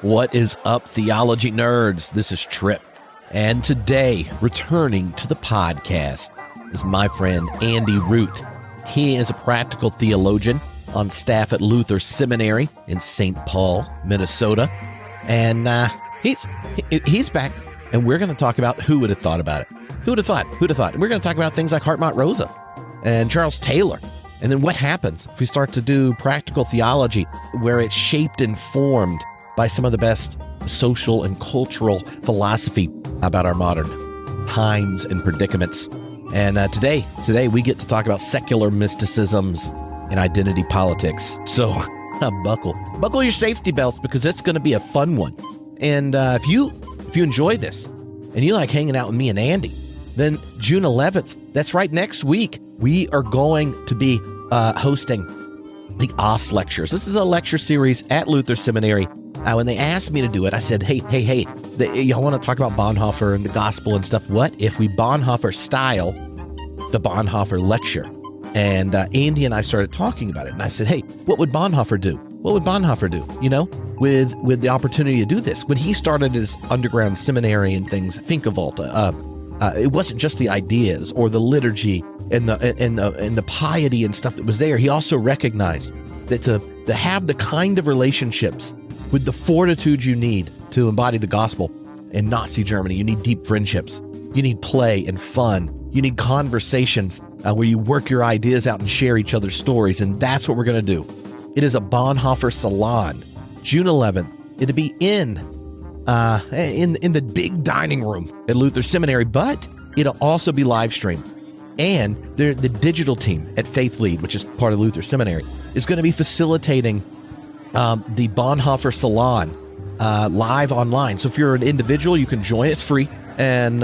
What is up, theology nerds? This is Trip. And today, returning to the podcast, is my friend Andy Root. He is a practical theologian on staff at Luther Seminary in St. Paul, Minnesota. And he's back, and we're going to talk about who would have thought about it. Who would have thought? Who'd have thought? And we're going to talk about things like Hartmut Rosa and Charles Taylor. And then what happens if we start to do practical theology where it's shaped and formed by some of the best social and cultural philosophy about our modern times and predicaments. And today we get to talk about secular mysticisms and identity politics. So buckle your safety belts, because it's going to be a fun one. And if you enjoy this and you like hanging out with me and Andy, then June 11th, that's right, next week, we are going to be hosting the OS Lectures. This is a lecture series at Luther Seminary. When they asked me to do it, I said, hey, y'all want to talk about Bonhoeffer and the gospel and stuff? What if we Bonhoeffer style the Bonhoeffer lecture? And Andy and I started talking about it. And I said, hey, what would Bonhoeffer do? What would Bonhoeffer do, with the opportunity to do this? When he started his underground seminary and things, think of Volta, it wasn't just the ideas or the liturgy and the piety and stuff that was there. He also recognized that to have the kind of relationships with the fortitude you need to embody the gospel in Nazi Germany, you need deep friendships. You need play and fun. You need conversations where you work your ideas out and share each other's stories. And that's what we're going to do. It is a Bonhoeffer Salon, June 11th. It'll be in the big dining room at Luther Seminary, but it'll also be live streamed. And the digital team at Faith Lead, which is part of Luther Seminary, is going to be facilitating the Bonhoeffer Salon live online. So if you're an individual, you can join. It's free, and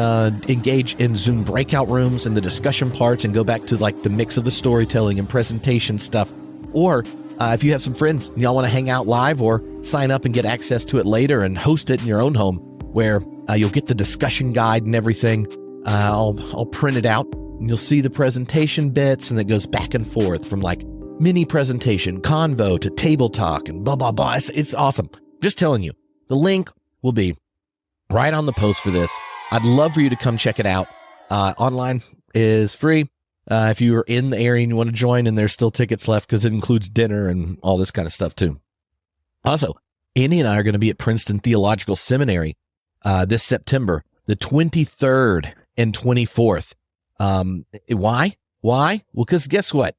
engage in Zoom breakout rooms and the discussion parts, and go back to like the mix of the storytelling and presentation stuff. Or if you have some friends and y'all want to hang out live, or sign up and get access to it later and host it in your own home, where you'll get the discussion guide and everything. I'll print it out, and you'll see the presentation bits, and it goes back and forth from like mini presentation, convo, to table talk, and blah, blah, blah. It's awesome. Just telling you, the link will be right on the post for this. I'd love for you to come check it out. Online is free. If you are in the area and you want to join, and there's still tickets left, because it includes dinner and all this kind of stuff too. Also, Andy and I are going to be at Princeton Theological Seminary this September, the 23rd and 24th. Why? Well, because guess what?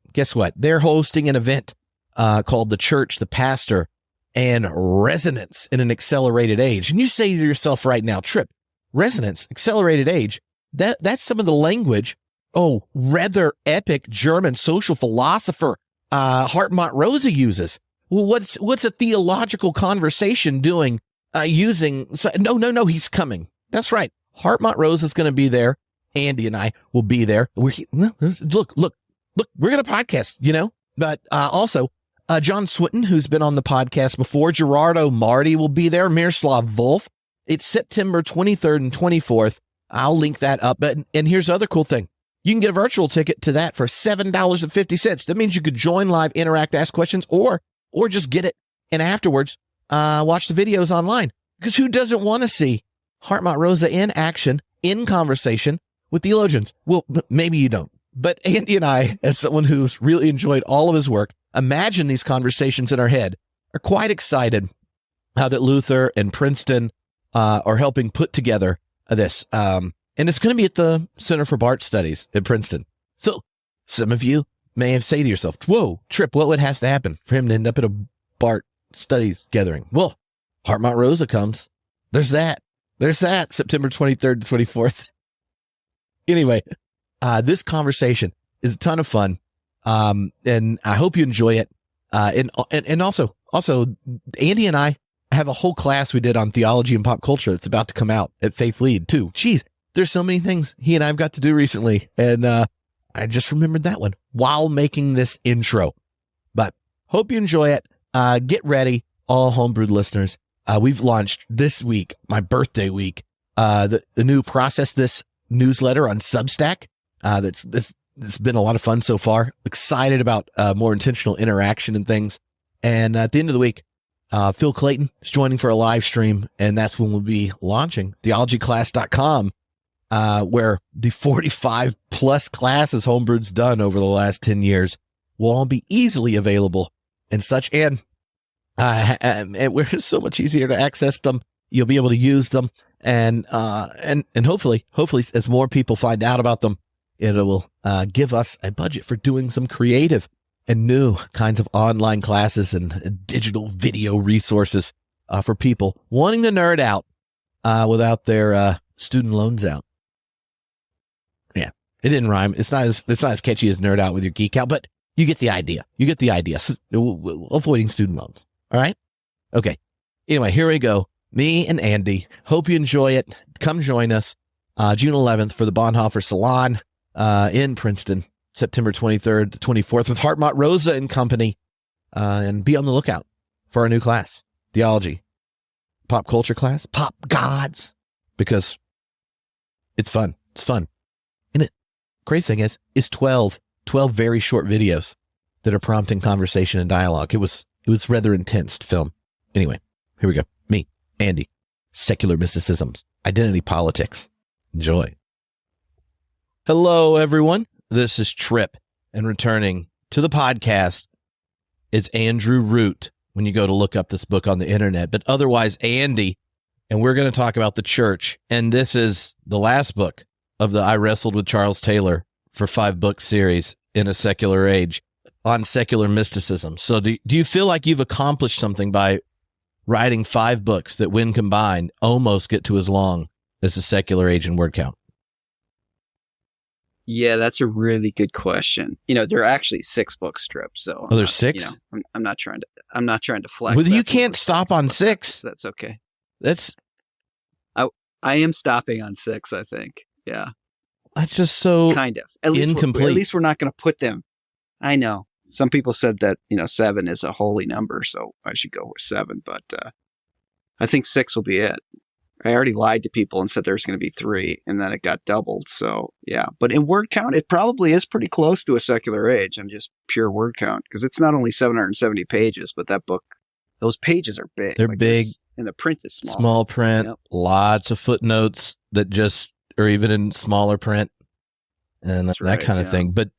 They're hosting an event called The Church, the Pastor, and Resonance in an Accelerated Age. And you say to yourself right now, Trip, resonance, accelerated age, that's some of the language, rather epic German social philosopher Hartmut Rosa uses. Well, what's a theological conversation doing using... No, he's coming. That's right. Hartmut Rosa is going to be there. Andy and I will be there. Look, we're going to podcast, but also John Swinton, who's been on the podcast before, Gerardo Marti will be there, Miroslav Volf. It's September 23rd and 24th. I'll link that up. And here's the other cool thing. You can get a virtual ticket to that for $7.50. That means you could join live, interact, ask questions, or just get it, and afterwards watch the videos online. Because who doesn't want to see Hartmut Rosa in action, in conversation with theologians? Well, maybe you don't. But Andy and I, as someone who's really enjoyed all of his work, imagine these conversations in our head, are quite excited that Luther and Princeton are helping put together this. And it's going to be at the Center for Bart Studies at Princeton. So some of you may have said to yourself, whoa, Trip, what would have to happen for him to end up at a Bart Studies gathering? Well, Hartmut Rosa comes. There's that, September 23rd to 24th. Anyway, this conversation is a ton of fun. And I hope you enjoy it. And also Andy and I have a whole class we did on theology and pop culture that's about to come out at Faith Lead too. Geez, there's so many things he and I've got to do recently. And, I just remembered that one while making this intro, but hope you enjoy it. Get ready, all homebrewed listeners. We've launched this week, my birthday week, the new Process This newsletter on Substack. It's been a lot of fun so far. Excited about more intentional interaction and things. And at the end of the week, Phil Clayton is joining for a live stream, and that's when we'll be launching theologyclass.com, where the 45 plus classes Homebrewed's done over the last 10 years will all be easily available and such. And we're so much easier to access them. You'll be able to use them. And hopefully as more people find out about them, it will give us a budget for doing some creative and new kinds of online classes and digital video resources for people wanting to nerd out without their student loans out. Yeah, it didn't rhyme. It's not as catchy as nerd out with your geek out, but you get the idea. Avoiding student loans. All right? Okay. Anyway, here we go. Me and Andy. Hope you enjoy it. Come join us June 11th for the Bonhoeffer Salon in Princeton. September 23rd to 24th with Hartmut, Rosa and company. And be on the lookout for our new class, Theology. Pop culture class, Pop Gods, because it's fun. It's fun. And it crazy thing is, it's 12 very short videos that are prompting conversation and dialogue. It was rather intense to film. Anyway, here we go. Me, Andy, Secular Mysticisms, Identity Politics. Enjoy. Hello, everyone. This is Trip, and returning to the podcast is Andrew Root when you go to look up this book on the internet, but otherwise Andy, and we're going to talk about the church. And this is the last book of the I Wrestled with Charles Taylor for 5-book series in a Secular Age on secular mysticism. So do you feel like you've accomplished something by writing 5 books that, when combined, almost get to as long as the Secular Age in word count? Yeah, that's a really good question. There are actually 6 book strips. So there's 6. I'm not trying to flex. Well, you can't stop on 6. That's okay. I am stopping on 6. I think. Yeah. That's just so kind of at least incomplete. At least we're not going to put them. I know some people said that 7 is a holy number, so I should go with 7. But I think 6 will be it. I already lied to people and said there's going to be 3, and then it got doubled. So, yeah. But in word count, it probably is pretty close to a Secular Age and just pure word count, because it's not only 770 pages, but that book, those pages are big. They're big. And the print is small. Small print, Yep. Lots of footnotes that just are even in smaller print and That's that right, kind of yeah. thing. But,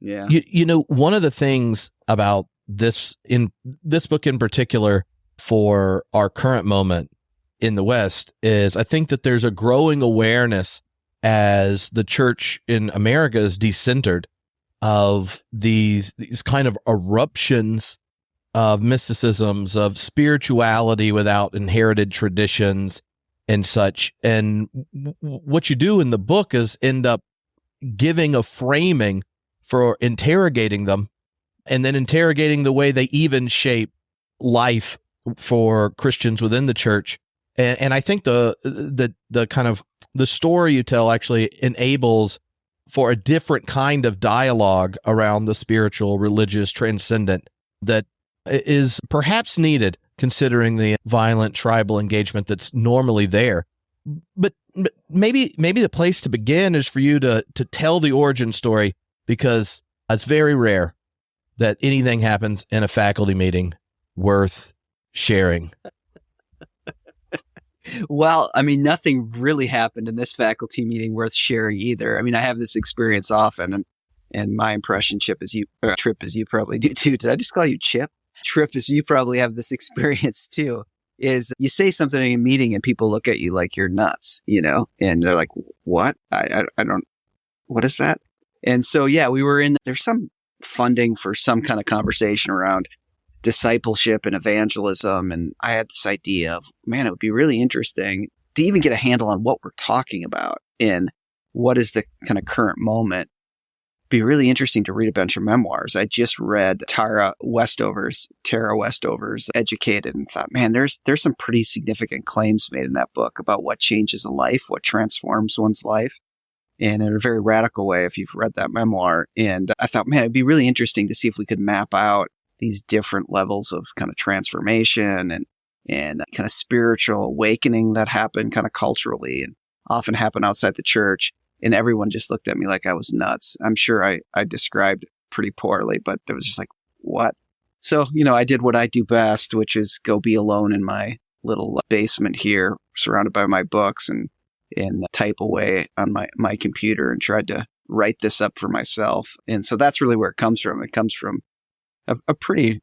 Yeah. one of the things about this book in particular for our current moment in the West is I think that there's a growing awareness as the church in America is decentered of these kind of eruptions of mysticisms, of spirituality without inherited traditions and such. And what you do in the book is end up giving a framing for interrogating them, and then interrogating the way they even shape life for Christians within the church. And I think the kind of the story you tell actually enables for a different kind of dialogue around the spiritual, religious, transcendent that is perhaps needed considering the violent tribal engagement that's normally there. But maybe the place to begin is for you to tell the origin story, because it's very rare that anything happens in a faculty meeting worth sharing. Well, nothing really happened in this faculty meeting worth sharing either. I have this experience often, and my impression, Trip, as you probably do too. Did I just call you Chip? Trip, as you probably have this experience too, is you say something in a meeting and people look at you like you're nuts, and they're like, what? I don't, what is that? And so, yeah, there's some funding for some kind of conversation around discipleship and evangelism. And I had this idea of, man, it would be really interesting to even get a handle on what we're talking about and what is the kind of current moment. It'd be really interesting to read a bunch of memoirs. I just read Tara Westover's Educated, and thought, man, there's some pretty significant claims made in that book about what changes a life, what transforms one's life, and in a very radical way, if you've read that memoir. And I thought, man, it'd be really interesting to see if we could map out these different levels of kind of transformation and kind of spiritual awakening that happen kind of culturally and often happen outside the church. And everyone just looked at me like I was nuts. I'm sure I described pretty poorly, but it was just like, what? So, I did what I do best, which is go be alone in my little basement here, surrounded by my books, and type away on my computer and tried to write this up for myself. And so that's really where it comes from. It comes from a pretty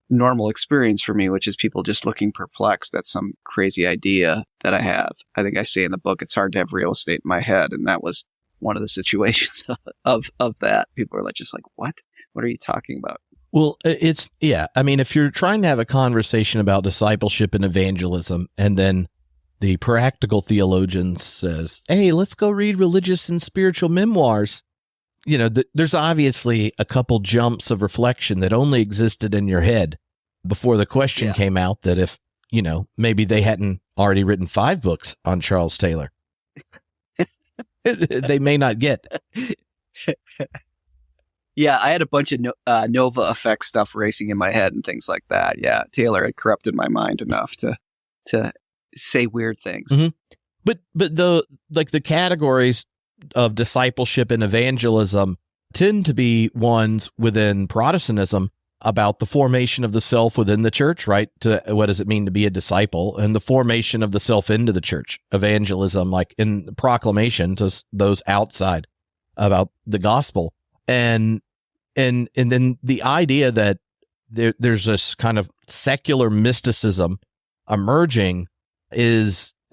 normal experience for me, which is people just looking perplexed at some crazy idea that I have. I think I say in the book, it's hard to have real estate in my head. And that was one of the situations of that. People are just like, what? What are you talking about? Well, I mean, if you're trying to have a conversation about discipleship and evangelism, and then the practical theologian says, hey, let's go read religious and spiritual memoirs, there's obviously a couple jumps of reflection that only existed in your head before the question came out that if, maybe they hadn't already written 5 books on Charles Taylor, they may not get. Yeah, I had a bunch of Nova effect stuff racing in my head and things like that. Yeah, Taylor had corrupted my mind enough to say weird things. Mm-hmm. But the categories of discipleship and evangelism tend to be ones within Protestantism about the formation of the self within the church, right? To what does it mean to be a disciple, and the formation of the self into the church. Evangelism, like in proclamation to those outside about the gospel. And then the idea that there's this kind of secular mysticism emerging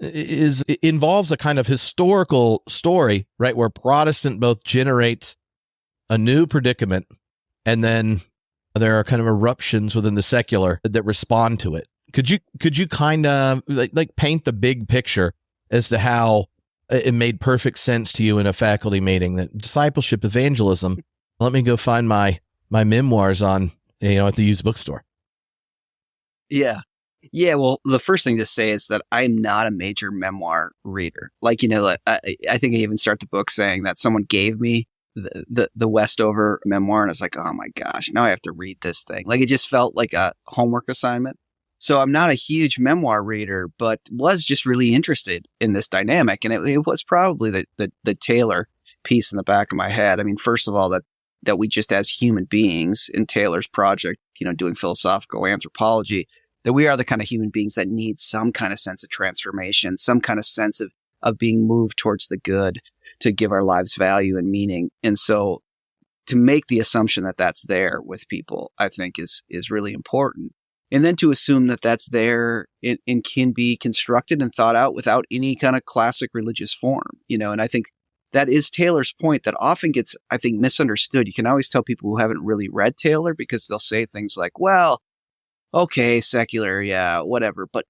involves a kind of historical story, right, where Protestant both generates a new predicament, and then there are kind of eruptions within the secular that respond to it. Could you kind of like paint the big picture as to how it made perfect sense to you in a faculty meeting that discipleship, evangelism? Let me go find my memoirs on at the used bookstore. Yeah. Yeah, well, the first thing to say is that I'm not a major memoir reader. I think I even start the book saying that someone gave me the Westover memoir, and I was like, oh my gosh, now I have to read this thing. It just felt like a homework assignment. So I'm not a huge memoir reader, but was just really interested in this dynamic. And it was probably the Taylor piece in the back of my head. I mean, first of all, that we just as human beings in Taylor's project, doing philosophical anthropology, that we are the kind of human beings that need some kind of sense of transformation, some kind of sense of being moved towards the good to give our lives value and meaning. And so to make the assumption that that's there with people, I think is really important. And then to assume that that's there and can be constructed and thought out without any kind of classic religious form, and I think that is Taylor's point that often gets, I think, misunderstood. You can always tell people who haven't really read Taylor because they'll say things like, well, okay, secular, yeah, whatever. But,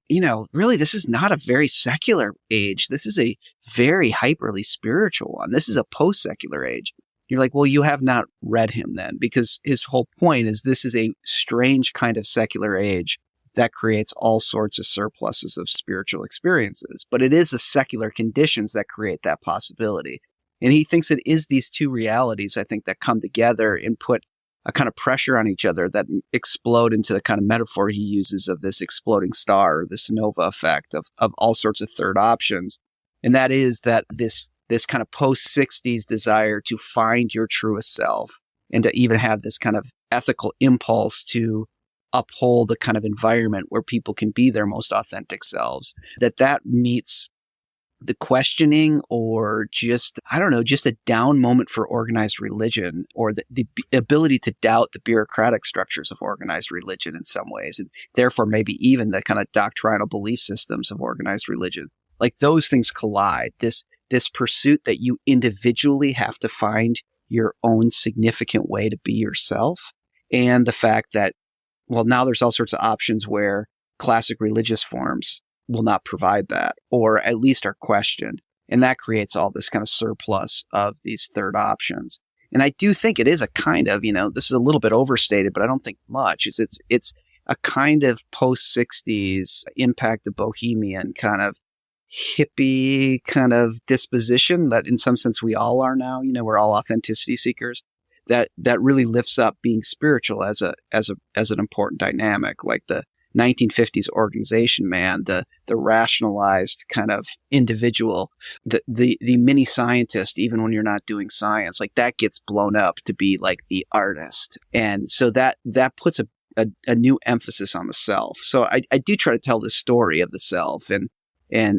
really, this is not a very secular age. This is a very hyperly spiritual one. This is a post-secular age. You're like, well, you have not read him then, because his whole point is this is a strange kind of secular age that creates all sorts of surpluses of spiritual experiences. But it is the secular conditions that create that possibility. And he thinks it is these two realities, I think, that come together and put a kind of pressure on each other that explode into the kind of metaphor he uses of this exploding star, this nova effect of all sorts of third options. And that is that this kind of post-60s desire to find your truest self and to even have this kind of ethical impulse to uphold the kind of environment where people can be their most authentic selves, that meets the questioning or just a down moment for organized religion, or the ability to doubt the bureaucratic structures of organized religion in some ways, and therefore maybe even the kind of doctrinal belief systems of organized religion. Like those things collide. This pursuit that you individually have to find your own significant way to be yourself, and the fact that, well, now there's all sorts of options where classic religious forms will not provide that, or at least are questioned. And that creates all this kind of surplus of these third options. And I do think it is a kind of, this is a little bit overstated, but I don't think much. It's a kind of post-60s impact of bohemian kind of hippie kind of disposition that in some sense we all are now. We're all authenticity seekers. That really lifts up being spiritual as an important dynamic, like the 1950s organization man, the rationalized kind of individual, the mini scientist, even when you're not doing science, like that gets blown up to be like the artist. And so that puts a new emphasis on the self. So I do try to tell the story of the self and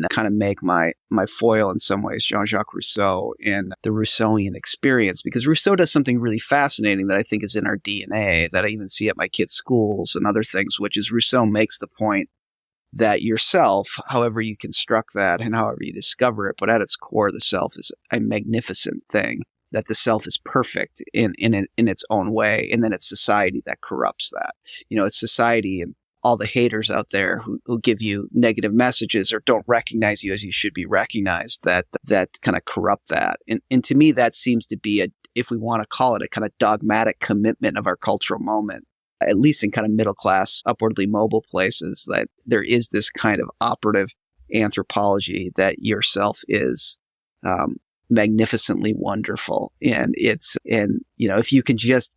kind of make my foil in some ways Jean-Jacques Rousseau and the Rousseauian experience, because Rousseau does something really fascinating that I think is in our DNA, that I even see at my kids' schools and other things, which is Rousseau makes the point that yourself, however you construct that and however you discover it, but at its core, the self is a magnificent thing, that the self is perfect in its own way. And then it's society that corrupts that. It's society and all the haters out there who give you negative messages or don't recognize you as you should be recognized, that kind of corrupt that. And to me, that seems to be if we want to call it, a kind of dogmatic commitment of our cultural moment, at least in kind of middle class, upwardly mobile places, that there is this kind of operative anthropology that yourself is magnificently wonderful. And if you can just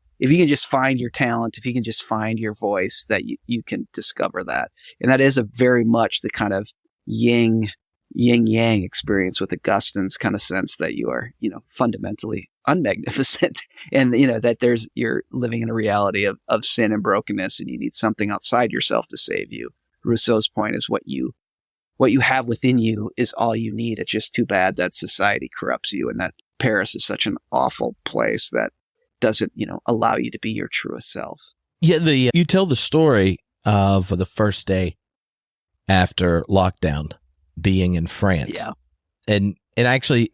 find your talent, if you can just find your voice, that you can discover that. And that is a very much the kind of yin-yang experience with Augustine's kind of sense that you are, fundamentally unmagnificent, and, that you're living in a reality of sin and brokenness, and you need something outside yourself to save you. Rousseau's point is what you have within you is all you need. It's just too bad that society corrupts you, and that Paris is such an awful place that doesn't, allow you to be your truest self. Yeah, you tell the story of the first day after lockdown being in France. Yeah. And actually,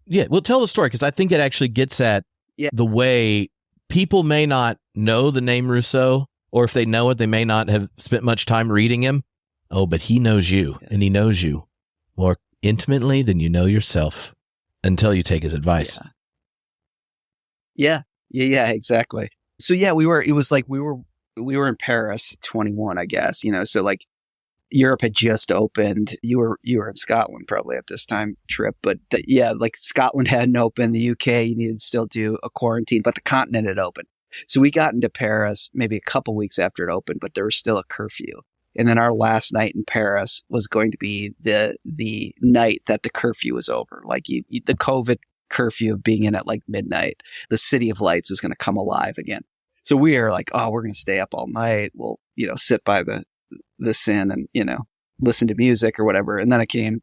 we'll tell the story, because I think it actually gets at the way people may not know the name Rousseau, or if they know it, they may not have spent much time reading him. Oh, but he knows you, and he knows you more intimately than you know yourself until you take his advice. Yeah, exactly. So it was like we were in Paris, 21, I guess, so like Europe had just opened. You were in Scotland probably at this time, Trip, but like Scotland hadn't opened. The UK, you needed to still do a quarantine, but the continent had opened. So we got into Paris maybe a couple weeks after it opened, but there was still a curfew. And then our last night in Paris was going to be the night that the curfew was over. Like the COVID curfew of being in at like midnight, the City of Lights was going to come alive again. So we are like, oh, we're going to stay up all night. We'll, sit by the Seine and, listen to music or whatever. And then it came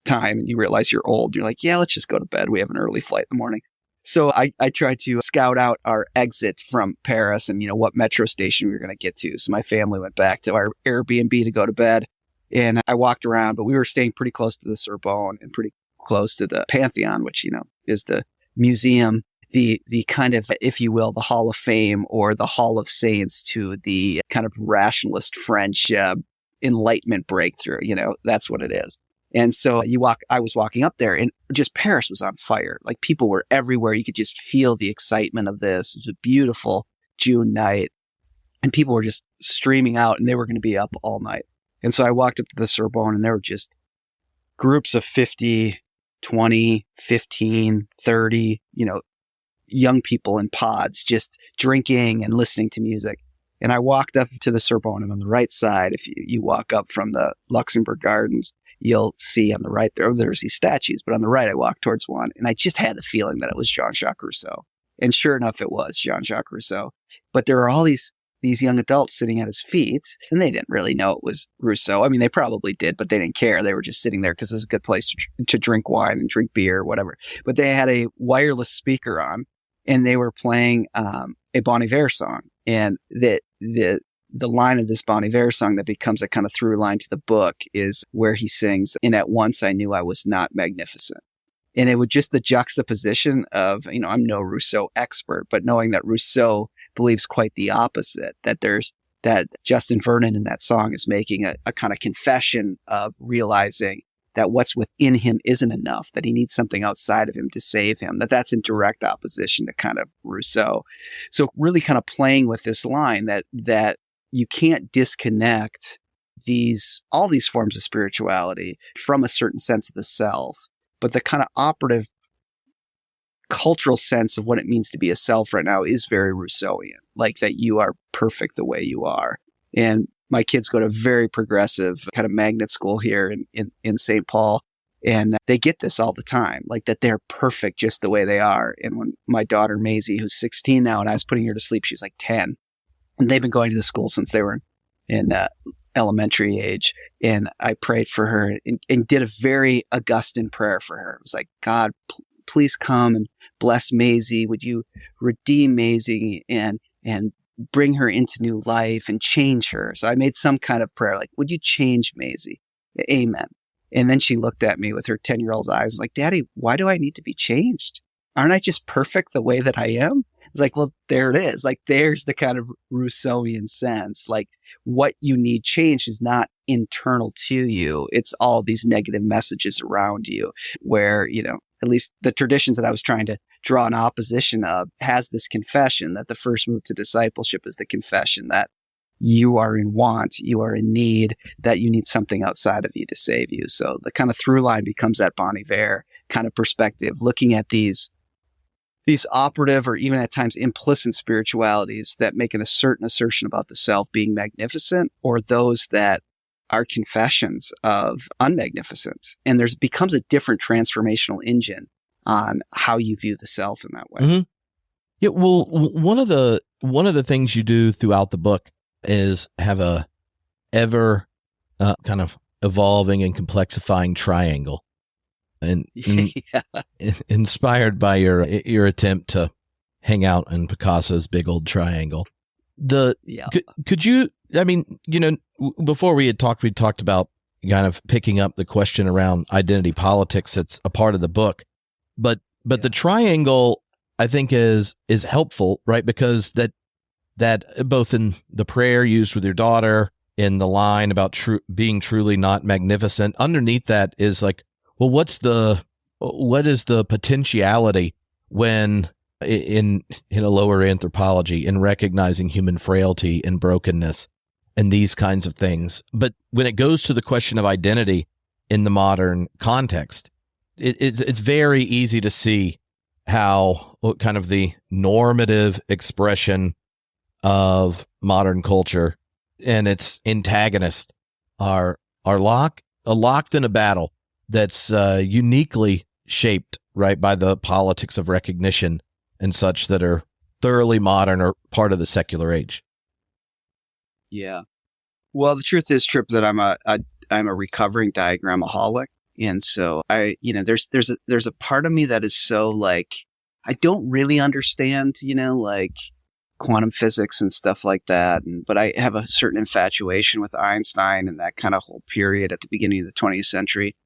time and you realize you're old. You're like, yeah, let's just go to bed. We have an early flight in the morning. So I tried to scout out our exit from Paris and, what metro station we were going to get to. So my family went back to our Airbnb to go to bed, and I walked around, but we were staying pretty close to the Sorbonne and pretty close to the Pantheon, which, is the museum, the kind of, if you will, the Hall of Fame or the Hall of Saints to the kind of rationalist French Enlightenment breakthrough. That's what it is. And so I was walking up there, and just Paris was on fire. Like people were everywhere. You could just feel the excitement of this. It was a beautiful June night, and people were just streaming out, and they were going to be up all night. And so I walked up to the Sorbonne, and there were just groups of 50, 20, 15, 30, young people in pods just drinking and listening to music. And I walked up to the Sorbonne, and on the right side, if you walk up from the Luxembourg Gardens, you'll see on the right there's these statues, but on the right, I walked towards one, and I just had the feeling that it was Jean-Jacques Rousseau. And sure enough, it was Jean-Jacques Rousseau. But there were all these young adults sitting at his feet, and they didn't really know it was Rousseau. I mean, they probably did, but they didn't care. They were just sitting there because it was a good place to drink wine and drink beer or whatever. But they had a wireless speaker on, and they were playing a Bonhoeffer song. And the line of this Bonhoeffer song that becomes a kind of through line to the book is where he sings, "And at once I knew I was not magnificent." And it would just the juxtaposition of, I'm no Rousseau expert, but knowing that Rousseau believes quite the opposite, that Justin Vernon in that song is making a kind of confession of realizing that what's within him isn't enough, that he needs something outside of him to save him, that's in direct opposition to kind of Rousseau. So really kind of playing with this line that you can't disconnect all these forms of spirituality from a certain sense of the self, but the kind of operative cultural sense of what it means to be a self right now is very Rousseauian, like that you are perfect the way you are. And my kids go to a very progressive kind of magnet school here in St. Paul, and they get this all the time, like that they're perfect just the way they are. And when my daughter Maisie, who's 16 now, and I was putting her to sleep, she was like 10. And they've been going to the school since they were in elementary age. And I prayed for her and did a very Augustine prayer for her. It was like, God, please come and bless Maisie. Would you redeem Maisie and bring her into new life and change her? So I made some kind of prayer like, would you change Maisie? Amen. And then she looked at me with her 10-year-old eyes like, Daddy, why do I need to be changed? Aren't I just perfect the way that I am? It's like, well, there it is. Like, there's the kind of Rousseauian sense. Like, what you need changed is not internal to you. It's all these negative messages around you where, at least the traditions that I was trying to draw an opposition of has this confession that the first move to discipleship is the confession that you are in want, you are in need, that you need something outside of you to save you. So the kind of through line becomes that Bonhoeffer kind of perspective, looking at these operative or even at times implicit spiritualities that make a certain assertion about the self being magnificent, or those that are confessions of unmagnificence. And there's becomes a different transformational engine on how you view the self in that way. Mm-hmm. Yeah. Well, one of the things you do throughout the book is have a ever kind of evolving and complexifying triangle. And inspired by your attempt to hang out in Picasso's big old triangle. Could you, before we talked about kind of picking up the question around identity politics that's a part of the book, but the triangle I think is helpful, right? Because that both in the prayer used with your daughter, in the line about being truly not magnificent, underneath that is like, well, what is the potentiality when in a lower anthropology in recognizing human frailty and brokenness and these kinds of things? But when it goes to the question of identity in the modern context, it's very easy to see how kind of the normative expression of modern culture and its antagonists are locked in a battle that's uniquely shaped, right, by the politics of recognition and such that are thoroughly modern or part of the secular age. Yeah. Well, the truth is, Tripp, that I'm a recovering diagramaholic, and so there's a part of me that is so like I don't really understand, like quantum physics and stuff like that, but I have a certain infatuation with Einstein and that kind of whole period at the beginning of the 20th century.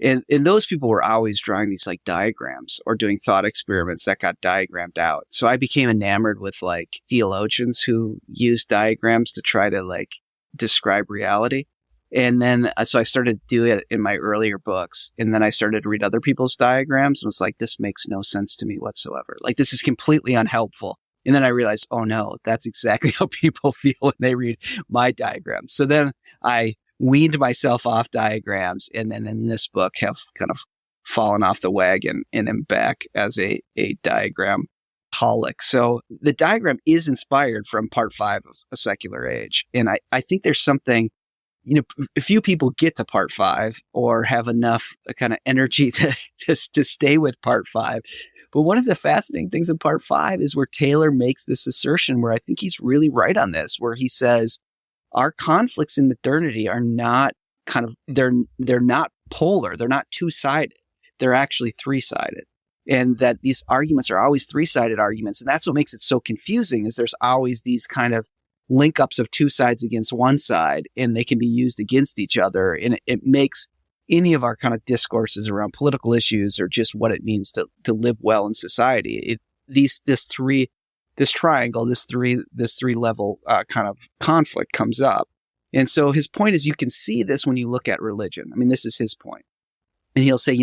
And those people were always drawing these like diagrams or doing thought experiments that got diagrammed out. So I became enamored with like theologians who used diagrams to try to like describe reality. And then so I started to do it in my earlier books. And then I started to read other people's diagrams and was like, this makes no sense to me whatsoever. Like, this is completely unhelpful. And then I realized, oh no, that's exactly how people feel when they read my diagrams. So then I weaned myself off diagrams, and then in this book have kind of fallen off the wagon and am back as a diagram holic. So the diagram is inspired from part 5 of A Secular Age. And I think there's something, a few people get to part 5 or have enough kind of energy to stay with part 5. But one of the fascinating things in part 5 is where Taylor makes this assertion where I think he's really right on this, where he says, our conflicts in modernity are not they're not polar. They're not two-sided. They're actually three-sided. And that these arguments are always three-sided arguments. And that's what makes it so confusing, is there's always these kind of link-ups of two sides against one side, and they can be used against each other. And it makes any of our kind of discourses around political issues or just what it means to live well in society. This triangle, this three level kind of conflict comes up. And so his point is, you can see this when you look at religion. I mean, this is his point. And he'll say,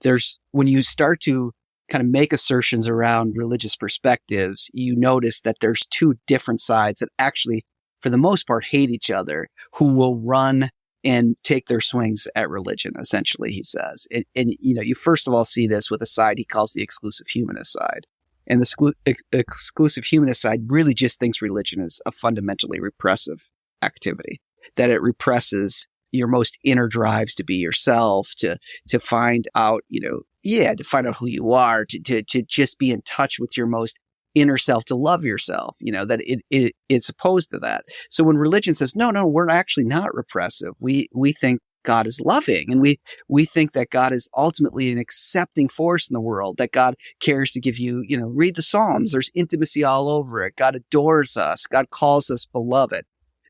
there's when you start to kind of make assertions around religious perspectives, you notice that there's two different sides that actually, for the most part, hate each other, who will run and take their swings at religion, essentially, he says. And you first of all see this with a side he calls the exclusive humanist side. And the exclusive humanist side really just thinks religion is a fundamentally repressive activity, that it represses your most inner drives to be yourself, to find out, to find out who you are, to just be in touch with your most inner self to love yourself, that it's opposed to that. So when religion says, no, we're actually not repressive. We think God is loving, and we think that God is ultimately an accepting force in the world, that God cares to give you, read the Psalms. There's intimacy all over it. God adores us. God calls us beloved.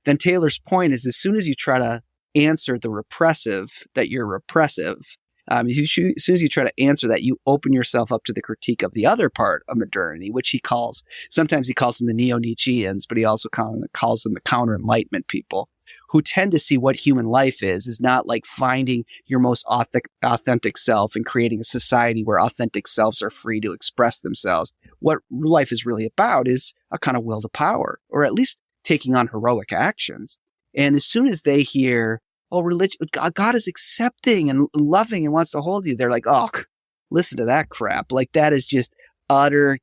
Then Taylor's point is, as soon as you try to answer the repressive, that you're repressive, as soon as you try to answer that, you open yourself up to the critique of the other part of modernity, which sometimes he calls them the neo-Nietzscheans, but he also calls them the counter-enlightenment people, who tend to see what human life is not like finding your most authentic self and creating a society where authentic selves are free to express themselves. What life is really about is a kind of will to power, or at least taking on heroic actions. And as soon as they hear, religion, God is accepting and loving and wants to hold you, they're like, oh, listen to that crap. Like, that is just utter,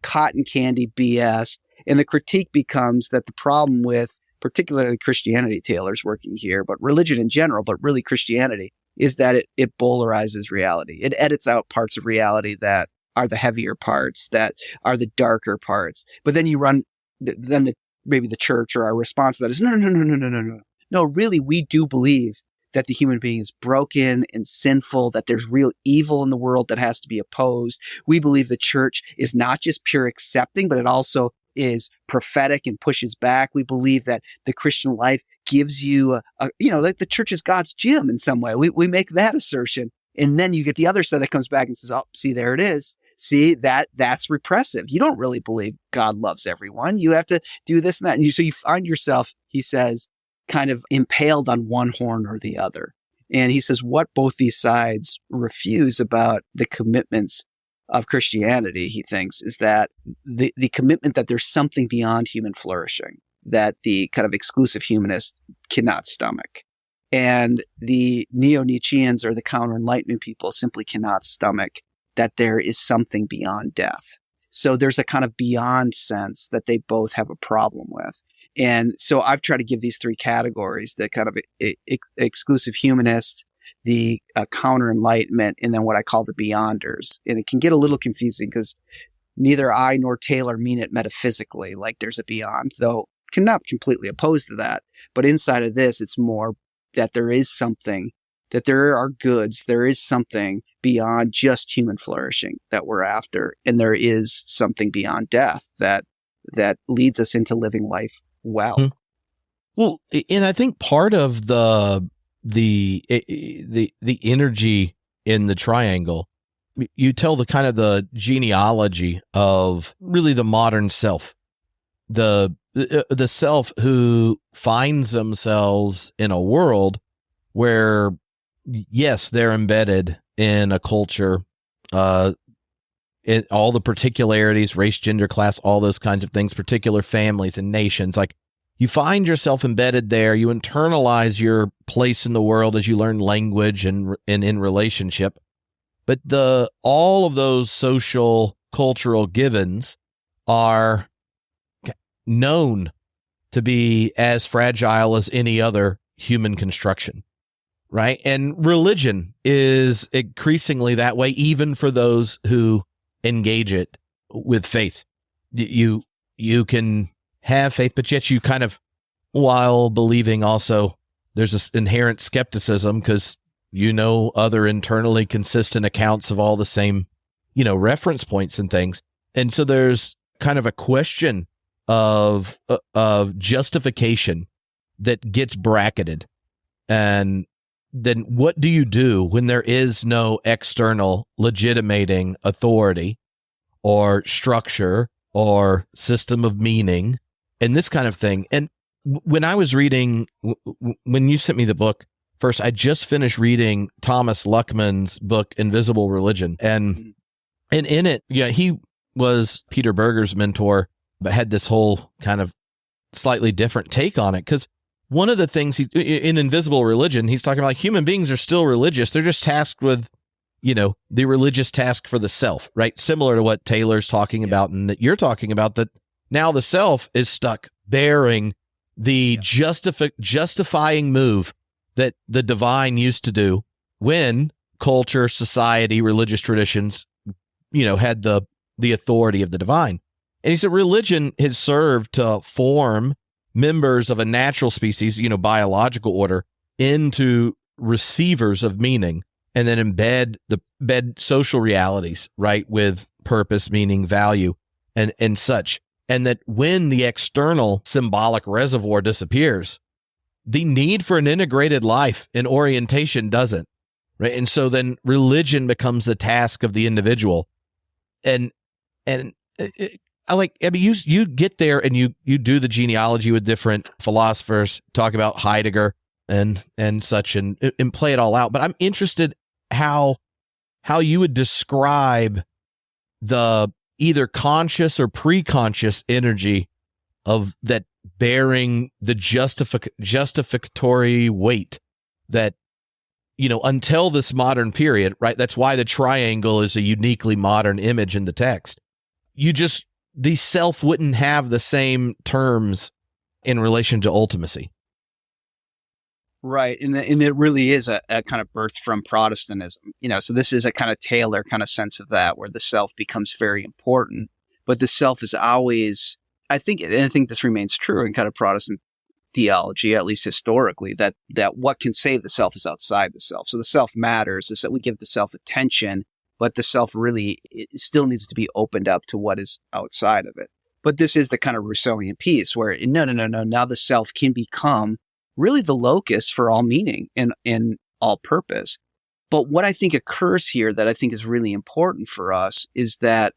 cotton candy BS. And the critique becomes that the problem with particularly Christianity, Taylor's working here, but religion in general, but really Christianity, is that it polarizes reality. It edits out parts of reality that are the heavier parts, that are the darker parts. But then maybe the church or our response to that is, no. No, really, we do believe that the human being is broken and sinful, that there's real evil in the world that has to be opposed. We believe the church is not just pure accepting, but it also is prophetic and pushes back. We believe that the Christian life gives you like the church is God's gym in some way. We make that assertion. And then you get the other side that comes back and says, oh, see, there it is. See, that's repressive. You don't really believe God loves everyone. You have to do this and that. And so you find yourself, he says, kind of impaled on one horn or the other. And he says what both these sides refuse about the commitments of Christianity, he thinks, is that the commitment that there's something beyond human flourishing, that the kind of exclusive humanist cannot stomach. And the neo-Nietzscheans or the counter-enlightenment people simply cannot stomach that there is something beyond death. So there's a kind of beyond sense that they both have a problem with. And so I've tried to give these three categories: the kind of exclusive humanist, the counter-enlightenment, and then what I call the beyonders. And it can get a little confusing because neither I nor Taylor mean it metaphysically, like there's a beyond, though cannot completely opposed to that. But inside of this, it's more that there is something, that there are goods, there is something beyond just human flourishing that we're after. And there is something beyond death that leads us into living life well. Mm-hmm. Well, and I think part of the energy in the triangle, you tell the kind of the genealogy of really the modern self, the self who finds themselves in a world where, yes, they're embedded in a culture, in all the particularities, race, gender, class, all those kinds of things, particular families and nations. Like, you find yourself embedded there. You internalize your place in the world as you learn language and in relationship. But all of those social, cultural givens are known to be as fragile as any other human construction, right? And religion is increasingly that way, even for those who engage it with faith. You can have faith, but yet you kind of, while believing also, there's this inherent skepticism because other internally consistent accounts of all the same, reference points and things. And so there's kind of a question of justification that gets bracketed. And then what do you do when there is no external legitimating authority or structure or system of meaning and this kind of thing? And when I was reading, when you sent me the book, first, I just finished reading Thomas Luckman's book, Invisible Religion. And in it, he was Peter Berger's mentor, but had this whole kind of slightly different take on it. Because one of the things in Invisible Religion, he's talking about human beings are still religious. They're just tasked with, the religious task for the self, right? Similar to what Taylor's talking about and that you're talking about, that now the self is stuck bearing the justifying move that the divine used to do when culture, society, religious traditions, had the authority of the divine. And he said religion has served to form members of a natural species, biological order, into receivers of meaning, and then embed social realities, right, with purpose, meaning, value, and such. And that when the external symbolic reservoir disappears, the need for an integrated life and orientation doesn't, right? And so then religion becomes the task of the individual. And you get there and you do the genealogy with different philosophers, talk about Heidegger and such, and play it all out. But I'm interested how you would describe the either conscious or pre-conscious energy of that bearing the justificatory weight that, until this modern period, right? That's why the triangle is a uniquely modern image in the text. The self wouldn't have the same terms in relation to ultimacy. Right. And it really is a kind of birth from Protestantism. So this is a kind of Taylor kind of sense of that, where the self becomes very important. But the self is always, I think this remains true in kind of Protestant theology, at least historically, that what can save the self is outside the self. So the self matters, is that we give the self attention, but the self really still needs to be opened up to what is outside of it. But this is the kind of Rousseauian piece where no, now the self can become really the locus for all meaning and all purpose. But what I think occurs here that I think is really important for us is that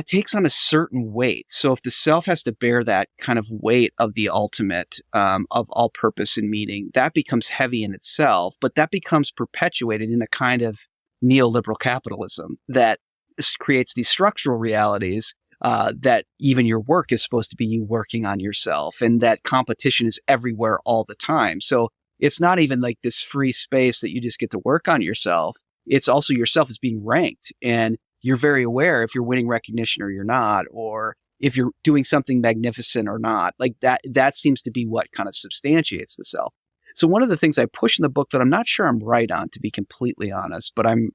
takes on a certain weight. So if the self has to bear that kind of weight of the ultimate, of all purpose and meaning, that becomes heavy in itself, but that becomes perpetuated in a kind of neoliberal capitalism that creates these structural realities that even your work is supposed to be you working on yourself, and that competition is everywhere all the time. So it's not even like this free space that you just get to work on yourself. It's also yourself is being ranked, and you're very aware if you're winning recognition or you're not, or if you're doing something magnificent or not. Like that seems to be what kind of substantiates the self. So one of the things I push in the book that I'm not sure I'm right on, to be completely honest, but I'm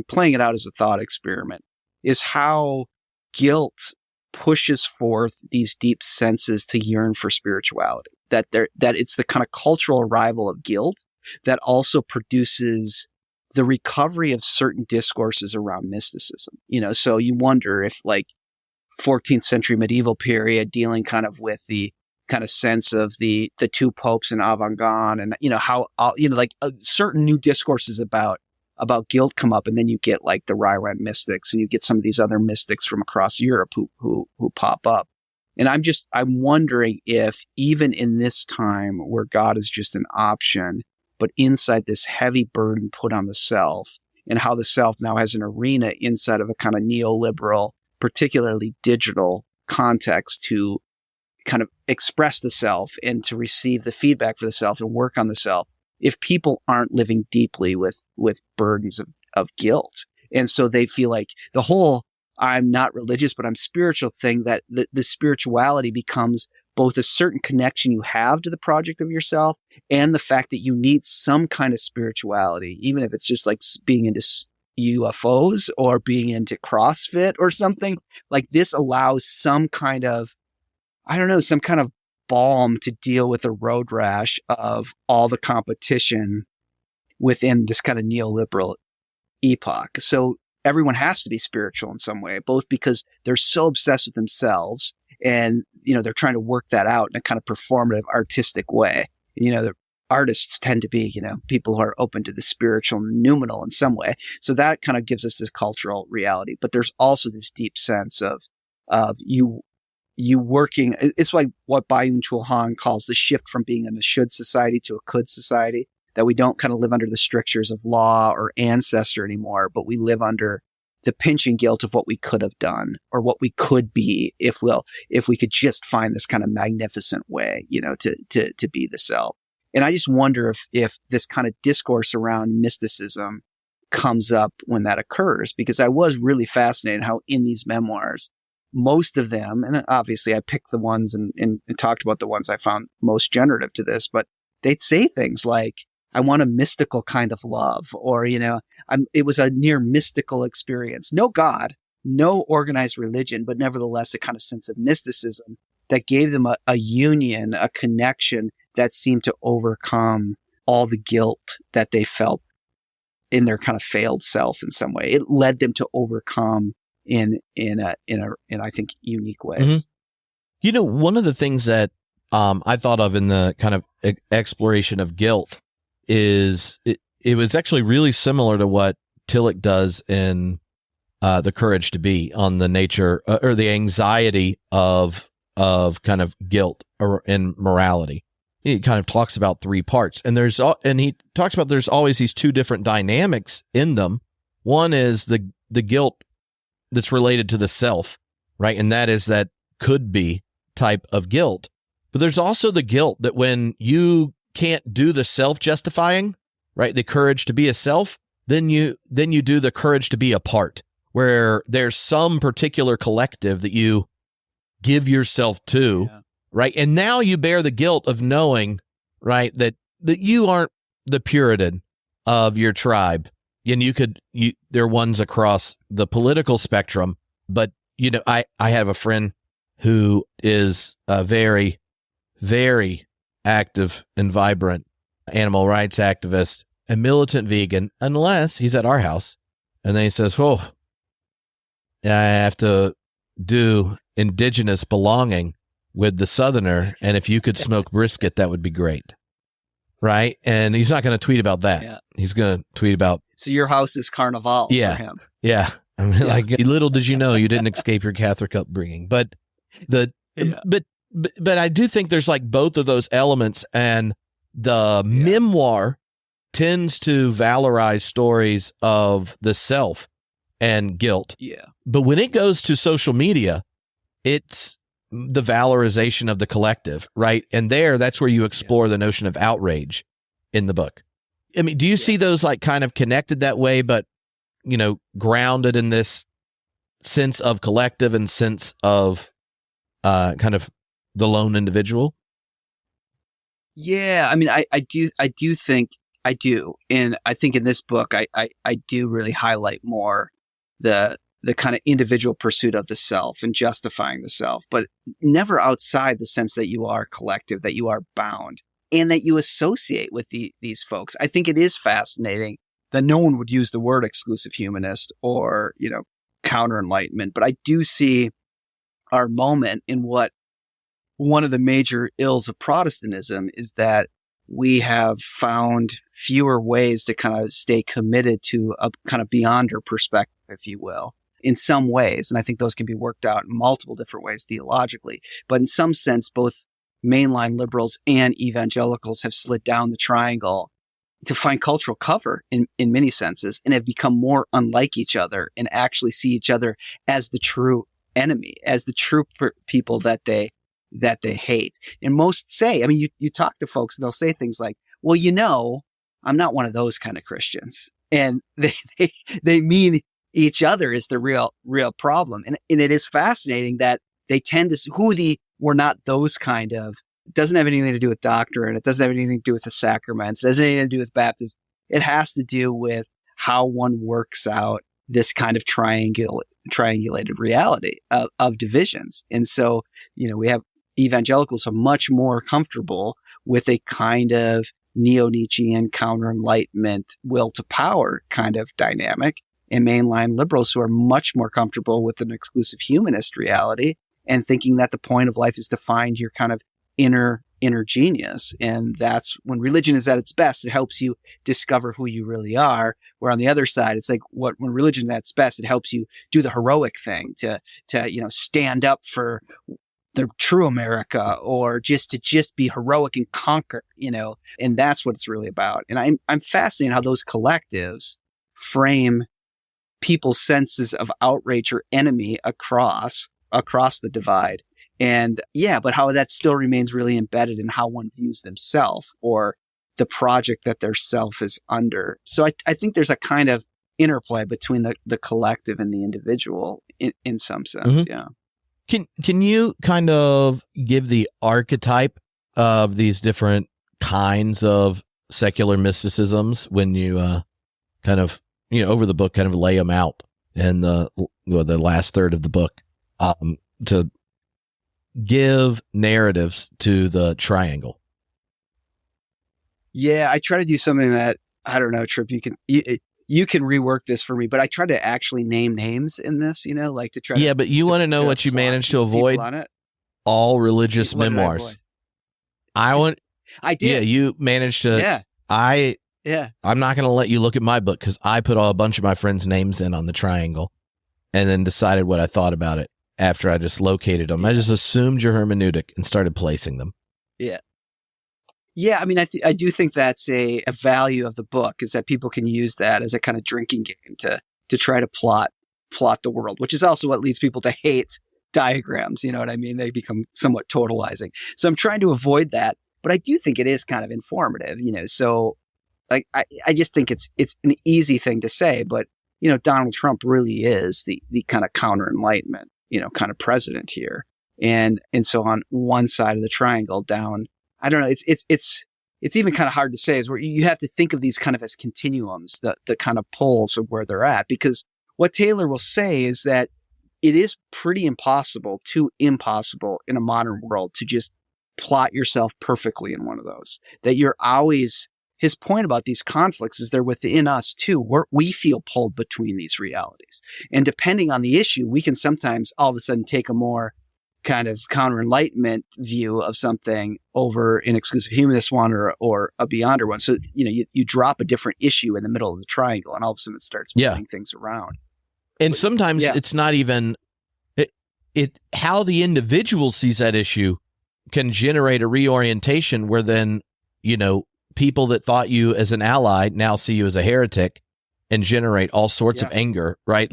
playing it out as a thought experiment, is how guilt pushes forth these deep senses to yearn for spirituality. That it's the kind of cultural arrival of guilt that also produces the recovery of certain discourses around mysticism. So you wonder if, like, 14th century medieval period dealing kind of with the kind of sense of the two popes and avant-garde, and how certain new discourses about guilt come up, and then you get like the Rowlings mystics, and you get some of these other mystics from across Europe who pop up. And I'm wondering if even in this time where God is just an option, but inside this heavy burden put on the self, and how the self now has an arena inside of a kind of neoliberal, particularly digital context to kind of express the self and to receive the feedback for the self and work on the self, if people aren't living deeply with burdens of guilt. And so they feel like the whole I'm not religious, but I'm spiritual thing, that the spirituality becomes both a certain connection you have to the project of yourself and the fact that you need some kind of spirituality, even if it's just like being into UFOs or being into CrossFit or something. Like this allows some kind of, some kind of balm to deal with the road rash of all the competition within this kind of neoliberal epoch. So everyone has to be spiritual in some way, both because they're so obsessed with themselves and, they're trying to work that out in a kind of performative, artistic way. The artists tend to be, people who are open to the spiritual and noumenal in some way. So that kind of gives us this cultural reality. But there's also this deep sense of you working. It's like what Byung-Chul Han calls the shift from being in a should society to a could society, that we don't kind of live under the strictures of law or ancestor anymore, but we live under the pinching guilt of what we could have done or what we could be if we could just find this kind of magnificent way, to be the self. And I just wonder if this kind of discourse around mysticism comes up when that occurs, because I was really fascinated how in these memoirs, most of them, and obviously I picked the ones and talked about the ones I found most generative to this, but they'd say things like, I want a mystical kind of love, or, it was a near mystical experience. No God, no organized religion, but nevertheless a kind of sense of mysticism that gave them a union, a connection that seemed to overcome all the guilt that they felt in their kind of failed self in some way. It led them to overcome in I think unique ways. Mm-hmm. You know, one of the things that I thought of in the kind of exploration of guilt is it was actually really similar to what Tillich does in The Courage to Be, on the nature or the anxiety of kind of guilt or in morality. He kind of talks about three parts, and he talks about there's always these two different dynamics in them. One is the guilt that's related to the self, right? And that is that could be type of guilt. But there's also the guilt that when you can't do the self-justifying, right? The courage to be a self, then you do the courage to be a part, where there's some particular collective that you give yourself to, right? And now you bear the guilt of knowing, right, that you aren't the Puritan of your tribe. And there are ones across the political spectrum, but I have a friend who is a very, very active and vibrant animal rights activist and militant vegan, unless he's at our house and then he says, "Oh, I have to do indigenous belonging with the Southerner, and if you could smoke brisket, that would be great." Right? And he's not going to tweet about that. Yeah. He's going to tweet about... So your house is Carnival for him. Yeah. I mean, like, little did you know you didn't escape your Catholic upbringing. But but I do think there's like both of those elements, and the memoir tends to valorize stories of the self and guilt. Yeah. But when it goes to social media, it's the valorization of the collective, right? And that's where you explore the notion of outrage in the book. I mean, do you see those like kind of connected that way, but, grounded in this sense of collective and sense of kind of the lone individual? Yeah. I mean, I do think I do. And I think in this book, I do really highlight more the kind of individual pursuit of the self and justifying the self, but never outside the sense that you are collective, that you are bound, and that you associate with these folks. I think it is fascinating that no one would use the word exclusive humanist or, counter enlightenment, but I do see our moment in what one of the major ills of Protestantism is that we have found fewer ways to kind of stay committed to a kind of beyonder perspective, if you will, in some ways. And I think those can be worked out in multiple different ways theologically. But in some sense, both mainline liberals and evangelicals have slid down the triangle to find cultural cover in many senses, and have become more unlike each other and actually see each other as the true enemy, as the true people that they hate. And most say, I mean, you talk to folks and they'll say things like, well, I'm not one of those kind of Christians. And they mean each other is the real problem. And it is fascinating that they tend to, we're not those kind of, it doesn't have anything to do with doctrine. It doesn't have anything to do with the sacraments. It doesn't have anything to do with baptism. It has to do with how one works out this kind of triangulated reality of divisions. And so, we have evangelicals are much more comfortable with a kind of neo-Nietzschean counter-enlightenment will to power kind of dynamic, and mainline liberals who are much more comfortable with an exclusive humanist reality and thinking that the point of life is to find your kind of inner genius. And that's when religion is at its best. It helps you discover who you really are. Where on the other side, it's like when religion is at its best, it helps you do the heroic thing to stand up for the true America, or just be heroic and conquer, and that's what it's really about. And I'm fascinated how those collectives frame people's senses of outrage or enemy across the divide. And but how that still remains really embedded in how one views themselves or the project that their self is under. So I think there's a kind of interplay between the collective and the individual in some sense. Mm-hmm. Yeah. Can you kind of give the archetype of these different kinds of secular mysticisms when you kind of, over the book, kind of lay them out in the last third of the book, to give narratives to the triangle. Yeah, I try to do something that, I don't know, Trip, you can rework this for me, but I try to actually name names in this, like to try to... Yeah, but you want to know what you managed to avoid? All religious memoirs. I did. Yeah, you managed to... Yeah. I'm not going to let you look at my book because I put a bunch of my friends' names in on the triangle and then decided what I thought about it after I just located them. I just assumed your hermeneutic and started placing them. Yeah. Yeah, I mean, I do think that's a value of the book, is that people can use that as a kind of drinking game to try to plot the world, which is also what leads people to hate diagrams. You know what I mean? They become somewhat totalizing. So I'm trying to avoid that, but I do think it is kind of informative, so like, I just think it's an easy thing to say, but, Donald Trump really is the kind of counter-enlightenment, kind of president here. And so on one side of the triangle down, I don't know, it's even kind of hard to say, is where you have to think of these kind of as continuums, the kind of poles of where they're at, because what Taylor will say is that it is pretty impossible in a modern world to just plot yourself perfectly in one of those, that you're always... His point about these conflicts is they're within us too. We feel pulled between these realities. And depending on the issue, we can sometimes all of a sudden take a more kind of counter-enlightenment view of something over an exclusive humanist one or a beyonder one. So, you drop a different issue in the middle of the triangle and all of a sudden it starts moving things around. And sometimes it's not even how the individual sees that issue can generate a reorientation where then, people that thought you as an ally now see you as a heretic and generate all sorts of anger, right?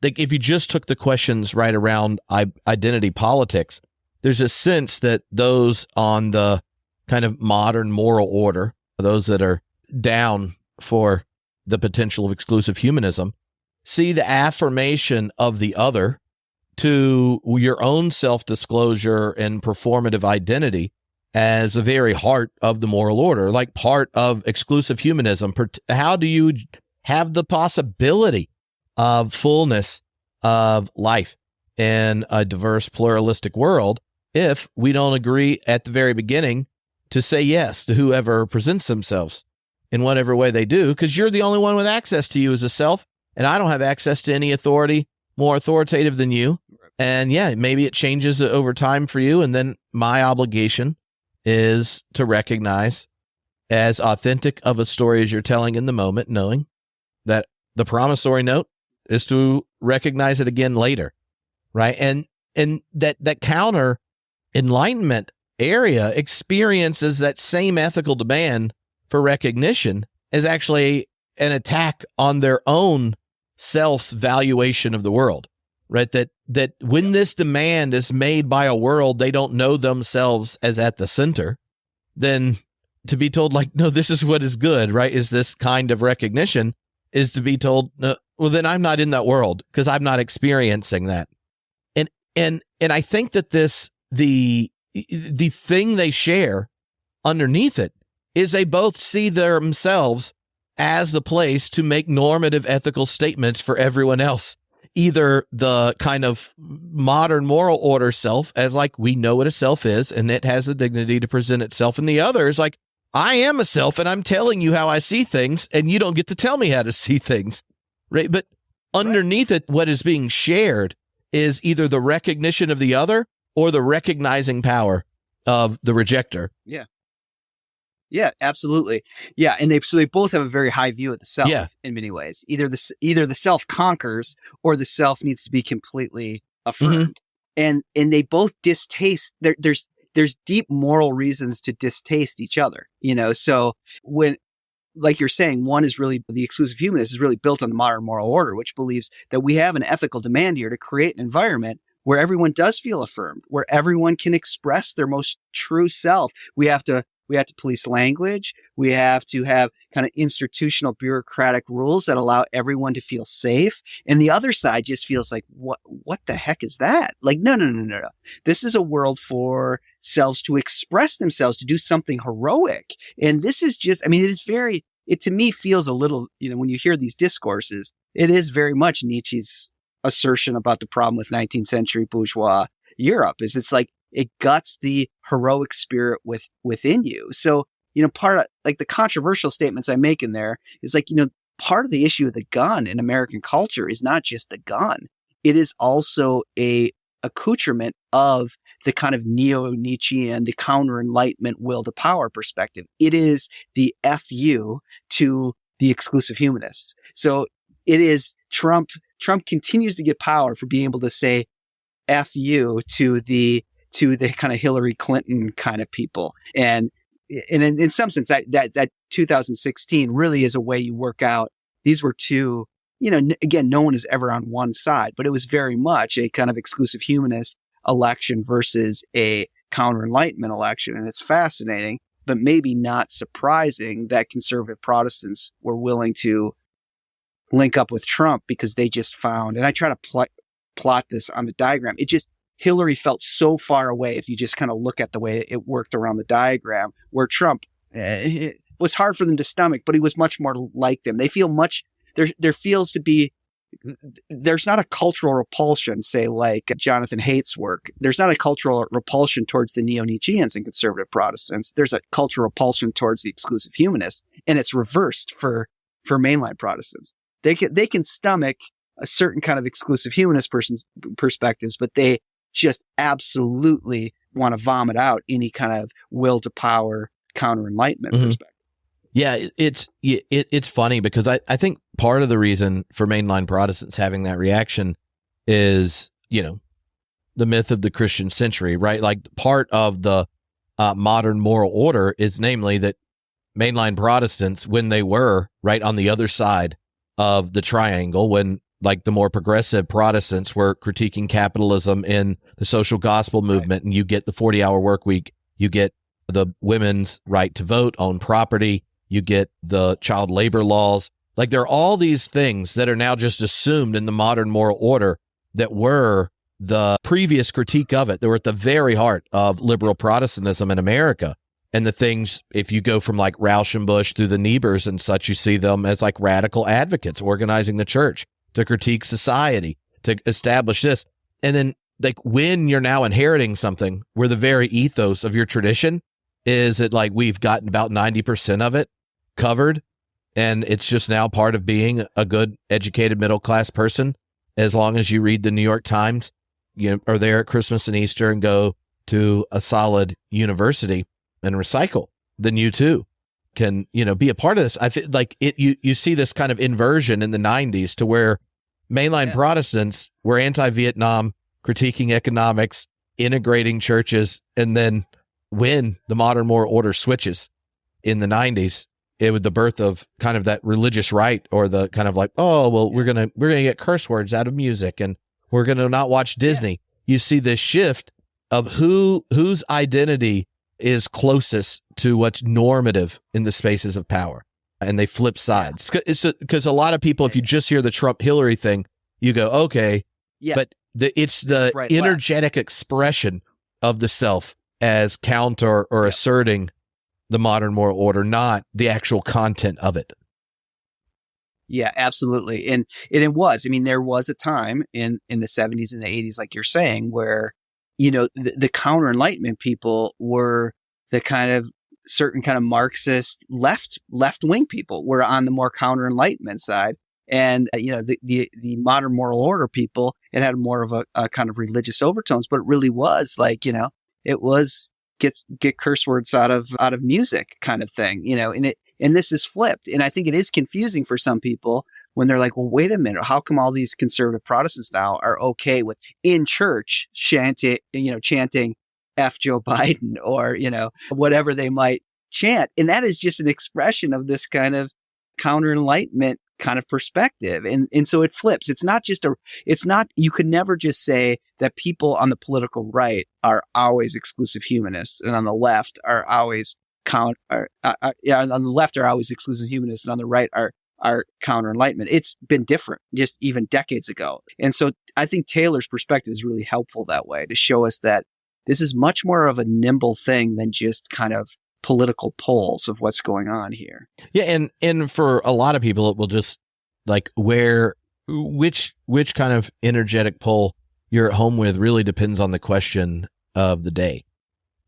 Like if you just took the questions right around identity politics, there's a sense that those on the kind of modern moral order, those that are down for the potential of exclusive humanism, see the affirmation of the other to your own self-disclosure and performative identity as a very heart of the moral order, like part of exclusive humanism. How do you have the possibility of fullness of life in a diverse, pluralistic world if we don't agree at the very beginning to say yes to whoever presents themselves in whatever way they do? Because you're the only one with access to you as a self, and I don't have access to any authority more authoritative than you. And maybe it changes over time for you, and then my obligation is to recognize as authentic of a story as you're telling in the moment, knowing that the promissory note is to recognize it again later, right? And that counter enlightenment area experiences that same ethical demand for recognition as actually an attack on their own self's valuation of the world, right? That when this demand is made by a world they don't know themselves as at the center, then to be told like, no, this is what is good, right? Is this kind of recognition is to be told, no, well, then I'm not in that world because I'm not experiencing that. And I think that the thing they share underneath it is they both see themselves as the place to make normative ethical statements for everyone else. Either the kind of modern moral order self as like, we know what a self is and it has the dignity to present itself. And the other is like, I am a self and I'm telling you how I see things and you don't get to tell me how to see things. Right. But underneath it, what is being shared is either the recognition of the other or the recognizing power of the rejecter. Yeah. Yeah, absolutely. Yeah, and they both have a very high view of the self in many ways. Either the self conquers or the self needs to be completely affirmed. Mm-hmm. And they both distaste. There's deep moral reasons to distaste each other. So when, like you're saying, one is really, the exclusive humanist is really built on the modern moral order, which believes that we have an ethical demand here to create an environment where everyone does feel affirmed, where everyone can express their most true self. We have to police language. We have to have kind of institutional bureaucratic rules that allow everyone to feel safe. And the other side just feels like, what the heck is that? Like, no. This is a world for selves to express themselves, to do something heroic. And this is just, I mean, it is very, it to me feels a little, when you hear these discourses, it is very much Nietzsche's assertion about the problem with 19th century bourgeois Europe is it's like it guts the heroic spirit within you. So, part of like the controversial statements I make in there is like, part of the issue of the gun in American culture is not just the gun. It is also a accoutrement of the kind of neo-Nietzschean, the counter-enlightenment will to power perspective. It is the FU to the exclusive humanists. So it is Trump continues to get power for being able to say FU to the kind of Hillary Clinton kind of people. And in some sense, that 2016 really is a way you work out. These were two, again, no one is ever on one side, but it was very much a kind of exclusive humanist election versus a counter-enlightenment election. And it's fascinating, but maybe not surprising that conservative Protestants were willing to link up with Trump because they just found, and I try to plot this on the diagram, Hillary felt so far away if you just kind of look at the way it worked around the diagram, where Trump, it was hard for them to stomach, but he was much more like them. They feel much, there feels to be, there's not a cultural repulsion, say like Jonathan Haidt's work. There's not a cultural repulsion towards the neo-Nietzscheans and conservative Protestants. There's a cultural repulsion towards the exclusive humanists, and it's reversed for mainline Protestants. They can stomach a certain kind of exclusive humanist person's perspectives, but they just absolutely want to vomit out any kind of will to power counter-enlightenment perspective. Yeah, it's funny because I think part of the reason for mainline Protestants having that reaction is, the myth of the Christian century, right? Like part of the modern moral order is namely that mainline Protestants, when they were right on the other side of the triangle, when like the more progressive Protestants were critiquing capitalism in the social gospel movement, and you get the 40-hour work week, you get the women's right to vote, own property, you get the child labor laws. Like there are all these things that are now just assumed in the modern moral order that were the previous critique of it. They were at the very heart of liberal Protestantism in America. And the things, if you go from like Rauschenbusch through the Niebers and such, you see them as like radical advocates organizing the church to critique society, to establish this. And then like when you're now inheriting something where the very ethos of your tradition is that like we've gotten about 90% of it covered, and it's just now part of being a good educated middle class person, as long as you read the New York Times, are there at Christmas and Easter and go to a solid university and recycle, then you too can, be a part of this. I feel like you see this kind of inversion in the 90s to where mainline Protestants were anti-Vietnam, critiquing economics, integrating churches, and then when the modern moral order switches in the 90s, it was the birth of kind of that religious right, or the kind of like, oh, well, we're gonna get curse words out of music, and we're gonna not watch Disney. You see this shift of whose identity is closest to what's normative in the spaces of power, and they flip sides. It's because a lot of people, if you just hear the Trump-Hillary thing, you go, okay, but it's the right, energetic expression of the self as counter or asserting the modern moral order, not the actual content of it. Yeah, absolutely. And it was, there was a time in the 70s and the 80s, like you're saying, where, the counter-enlightenment people were the kind of certain kind of Marxist left-wing people were on the more counter-enlightenment side. And, the modern moral order people, it had more of a kind of religious overtones, but it really was like, it was get curse words out of music kind of thing, and this is flipped. And I think it is confusing for some people when they're like, well, wait a minute, how come all these conservative Protestants now are okay with in church chanting F Joe Biden or, whatever they might chant. And that is just an expression of this kind of counter-enlightenment kind of perspective. And so it flips. You could never just say that people on the political right are always exclusive humanists and on the left are always on the left are always exclusive humanists and on the right are counter-enlightenment. It's been different just even decades ago. And so I think Taylor's perspective is really helpful that way to show us that this is much more of a nimble thing than just kind of political poles of what's going on here. Yeah, and for a lot of people, it will just like which kind of energetic pole you're at home with really depends on the question of the day.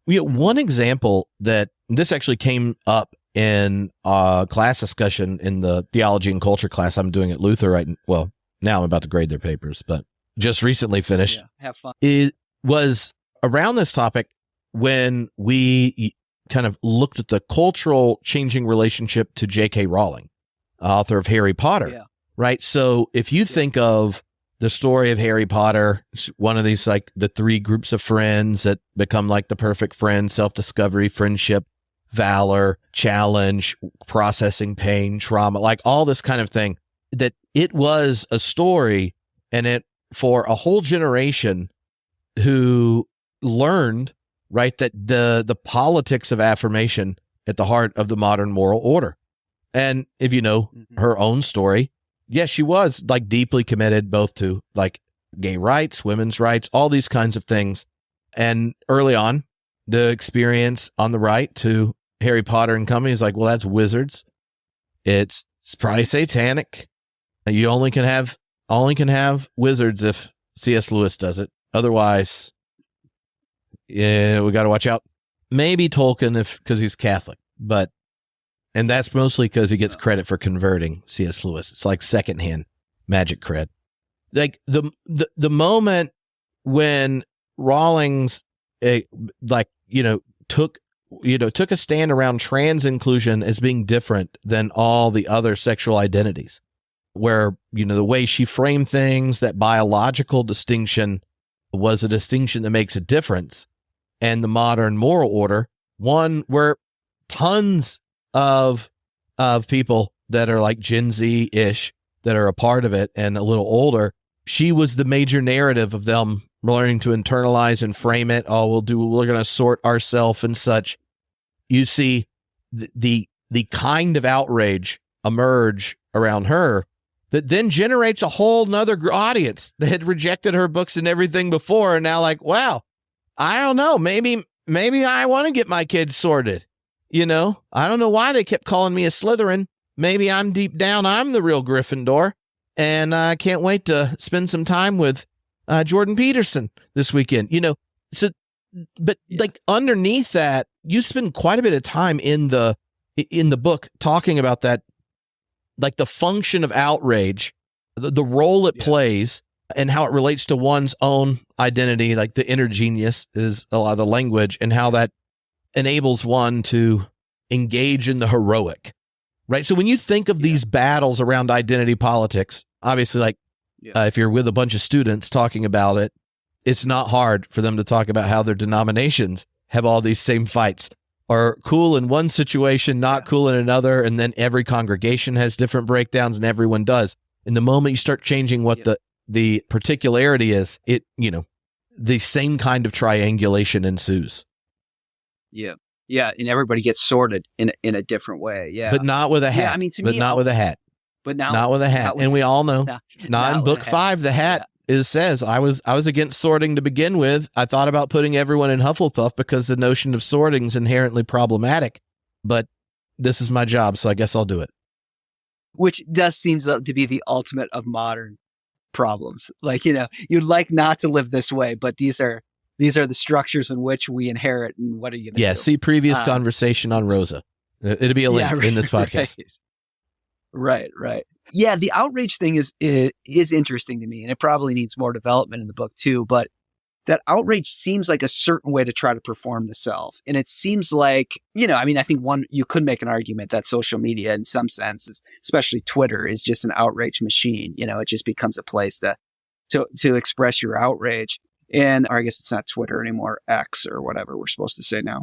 We have one example that this actually came up in a class discussion in the theology and culture class I'm doing at Luther well, now I'm about to grade their papers, but just recently finished. Yeah, have fun. It was around this topic when we kind of looked at the cultural changing relationship to J.K. Rowling, author of Harry Potter, right? So if you think of the story of Harry Potter, it's one of these like the three groups of friends that become like the perfect friend: self-discovery, friendship, valor, challenge, processing pain, trauma, like all this kind of thing. That it was a story, and it for a whole generation who learned, right, that the politics of affirmation at the heart of the modern moral order. And if you know her own story, yes, she was like deeply committed both to like gay rights, women's rights, all these kinds of things. And early on, the experience on the right to Harry Potter and company is like, well, that's wizards. It's probably satanic. You only can have wizards if C.S. Lewis does it. Otherwise, yeah, we got to watch out. Maybe Tolkien because he's Catholic, and that's mostly because he gets credit for converting C.S. Lewis. It's like secondhand magic cred. Like the moment when Rawlings, took a stand around trans inclusion as being different than all the other sexual identities, where the way she framed things, that biological distinction was a distinction that makes a difference, and the modern moral order, one where tons of people that are like Gen Z-ish that are a part of it and a little older, she was the major narrative of them learning to internalize and frame it. We're going to sort ourselves and such. You see the kind of outrage emerge around her that then generates a whole nother audience that had rejected her books and everything before, and now like, wow, I don't know, maybe I want to get my kids sorted. I don't know why they kept calling me a Slytherin. Maybe I'm deep down, I'm the real Gryffindor, and I can't wait to spend some time with Jordan Peterson this weekend. Like underneath that, you spend quite a bit of time in the book talking about that, like the function of outrage, the role it plays, and how it relates to one's own identity. Like the inner genius is a lot of the language, and how that enables one to engage in the heroic, right? So when you think of these battles around identity politics, obviously, like if you're with a bunch of students talking about it, it's not hard for them to talk about how their denominations have all these same fights, are cool in one situation, not cool in another, and then every congregation has different breakdowns, and everyone does. And the moment you start changing what the particularity is, the same kind of triangulation ensues. Yeah. Yeah. And everybody gets sorted in a different way. Yeah. But not with a hat. Yeah, I mean, to me, not with a hat. But now, not with a hat. And we all know, not in book 5, the hat says, I was against sorting to begin with. I thought about putting everyone in Hufflepuff because the notion of sorting is inherently problematic. But this is my job, so I guess I'll do it. Which does seem to be the ultimate of modern problems. Like, you'd like not to live this way, but these are the structures in which we inherit, and what are you going to do? See previous conversation on Rosa. It'll be a link in this podcast. Right. Yeah, the outrage thing is interesting to me, and it probably needs more development in the book too, but that outrage seems like a certain way to try to perform the self. And it seems like, I think you could make an argument that social media in some sense, especially Twitter, is just an outrage machine. It just becomes a place to express your outrage. Or I guess it's not Twitter anymore, X or whatever we're supposed to say now.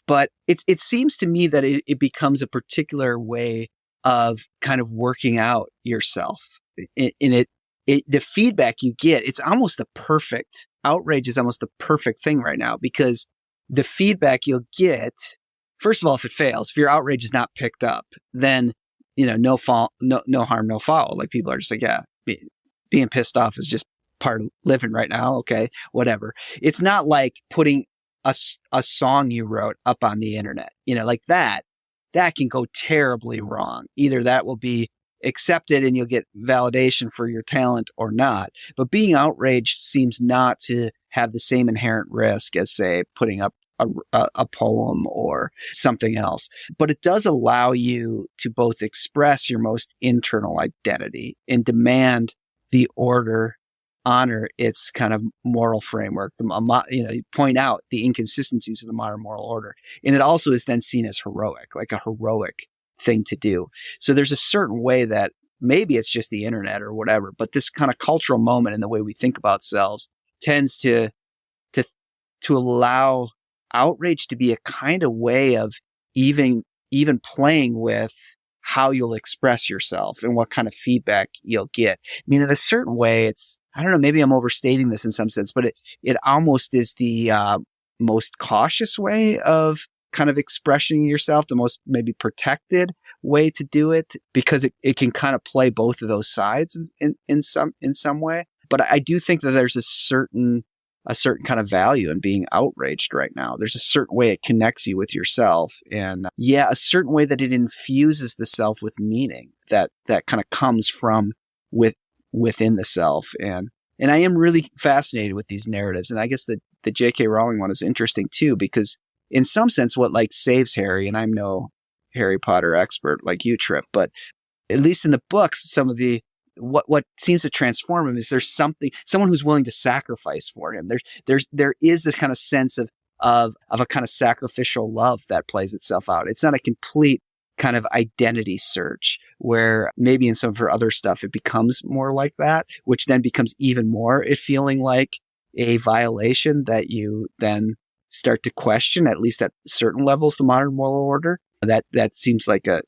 But it seems to me that it becomes a particular way of kind of working out yourself. The feedback you get, it's almost the perfect, outrage is almost the perfect thing right now, because the feedback you'll get, first of all, if it fails, if your outrage is not picked up, then, no harm, no foul. Like people are just like, being pissed off is just part of living right now. Okay, whatever. It's not like putting a song you wrote up on the internet, like that can go terribly wrong. Either that will be accepted and you'll get validation for your talent or not. But being outraged seems not to have the same inherent risk as, say, putting up a poem or something else. But it does allow you to both express your most internal identity and demand the order honor its kind of moral framework. You point out the inconsistencies of the modern moral order. And it also is then seen as heroic, like a heroic thing to do. So there's a certain way that maybe it's just the internet or whatever, but this kind of cultural moment in the way we think about selves tends to allow outrage to be a kind of way of even playing with how you'll express yourself and what kind of feedback you'll get. I mean, in a certain way, I don't know, maybe I'm overstating this in some sense, but it almost is the most cautious way of kind of expressing yourself, the most maybe protected way to do it, because it can kind of play both of those sides in some way. But I do think that there's a certain kind of value in being outraged right now. There's a certain way it connects you with yourself, and a certain way that it infuses the self with meaning that kind of comes from within the self. And I am really fascinated with these narratives. And I guess the J.K. Rowling one is interesting too, because in some sense, what like saves Harry, and I'm no Harry Potter expert like you, Trip, but at least in the books, some of the what seems to transform him is there's someone who's willing to sacrifice for him. There is this kind of sense of a kind of sacrificial love that plays itself out. It's not a complete kind of identity search where maybe in some of her other stuff it becomes more like that, which then becomes even more it feeling like a violation that you then start to question, at least at certain levels, the modern moral order. That seems like a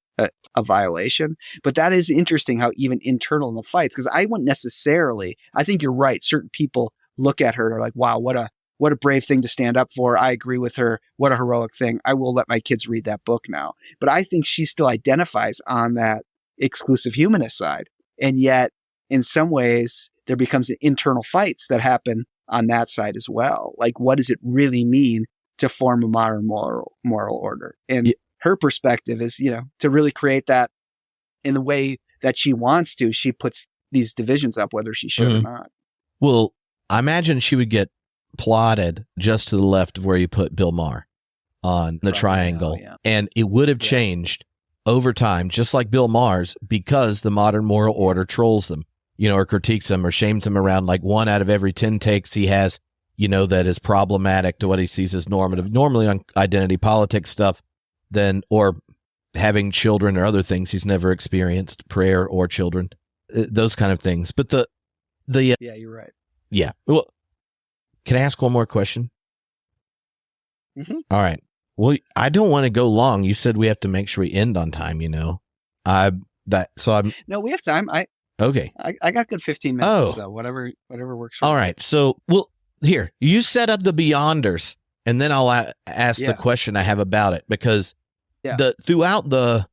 violation. But that is interesting how even internal in the fights, because I wouldn't necessarily, I think you're right. Certain people look at her and are like, wow, what a brave thing to stand up for. I agree with her. What a heroic thing. I will let my kids read that book now. But I think she still identifies on that exclusive humanist side. And yet, in some ways, there becomes internal fights that happen on that side as well. Like, what does it really mean to form a modern moral order? And her perspective is, to really create that in the way that she wants to. She puts these divisions up, whether she should or not. Well, I imagine she would get plotted just to the left of where you put Bill Maher on the triangle. Yeah. And it would have changed over time, just like Bill Maher's, because the modern moral order trolls them, or critiques them or shames them around. Like 1 out of every 10 takes he has, that is problematic to what he sees as normative, normally on identity politics stuff, or having children or other things he's never experienced, prayer or children, those kind of things. But yeah, you're right. Yeah. Well, can I ask one more question? Mm-hmm. All right. Well, I don't want to go long. You said we have to make sure we end on time, No, we have time. Okay. I got good 15 minutes. So whatever works for All you. right. So, here, you set up the Beyonders, and then I'll ask the question I have about it, because throughout the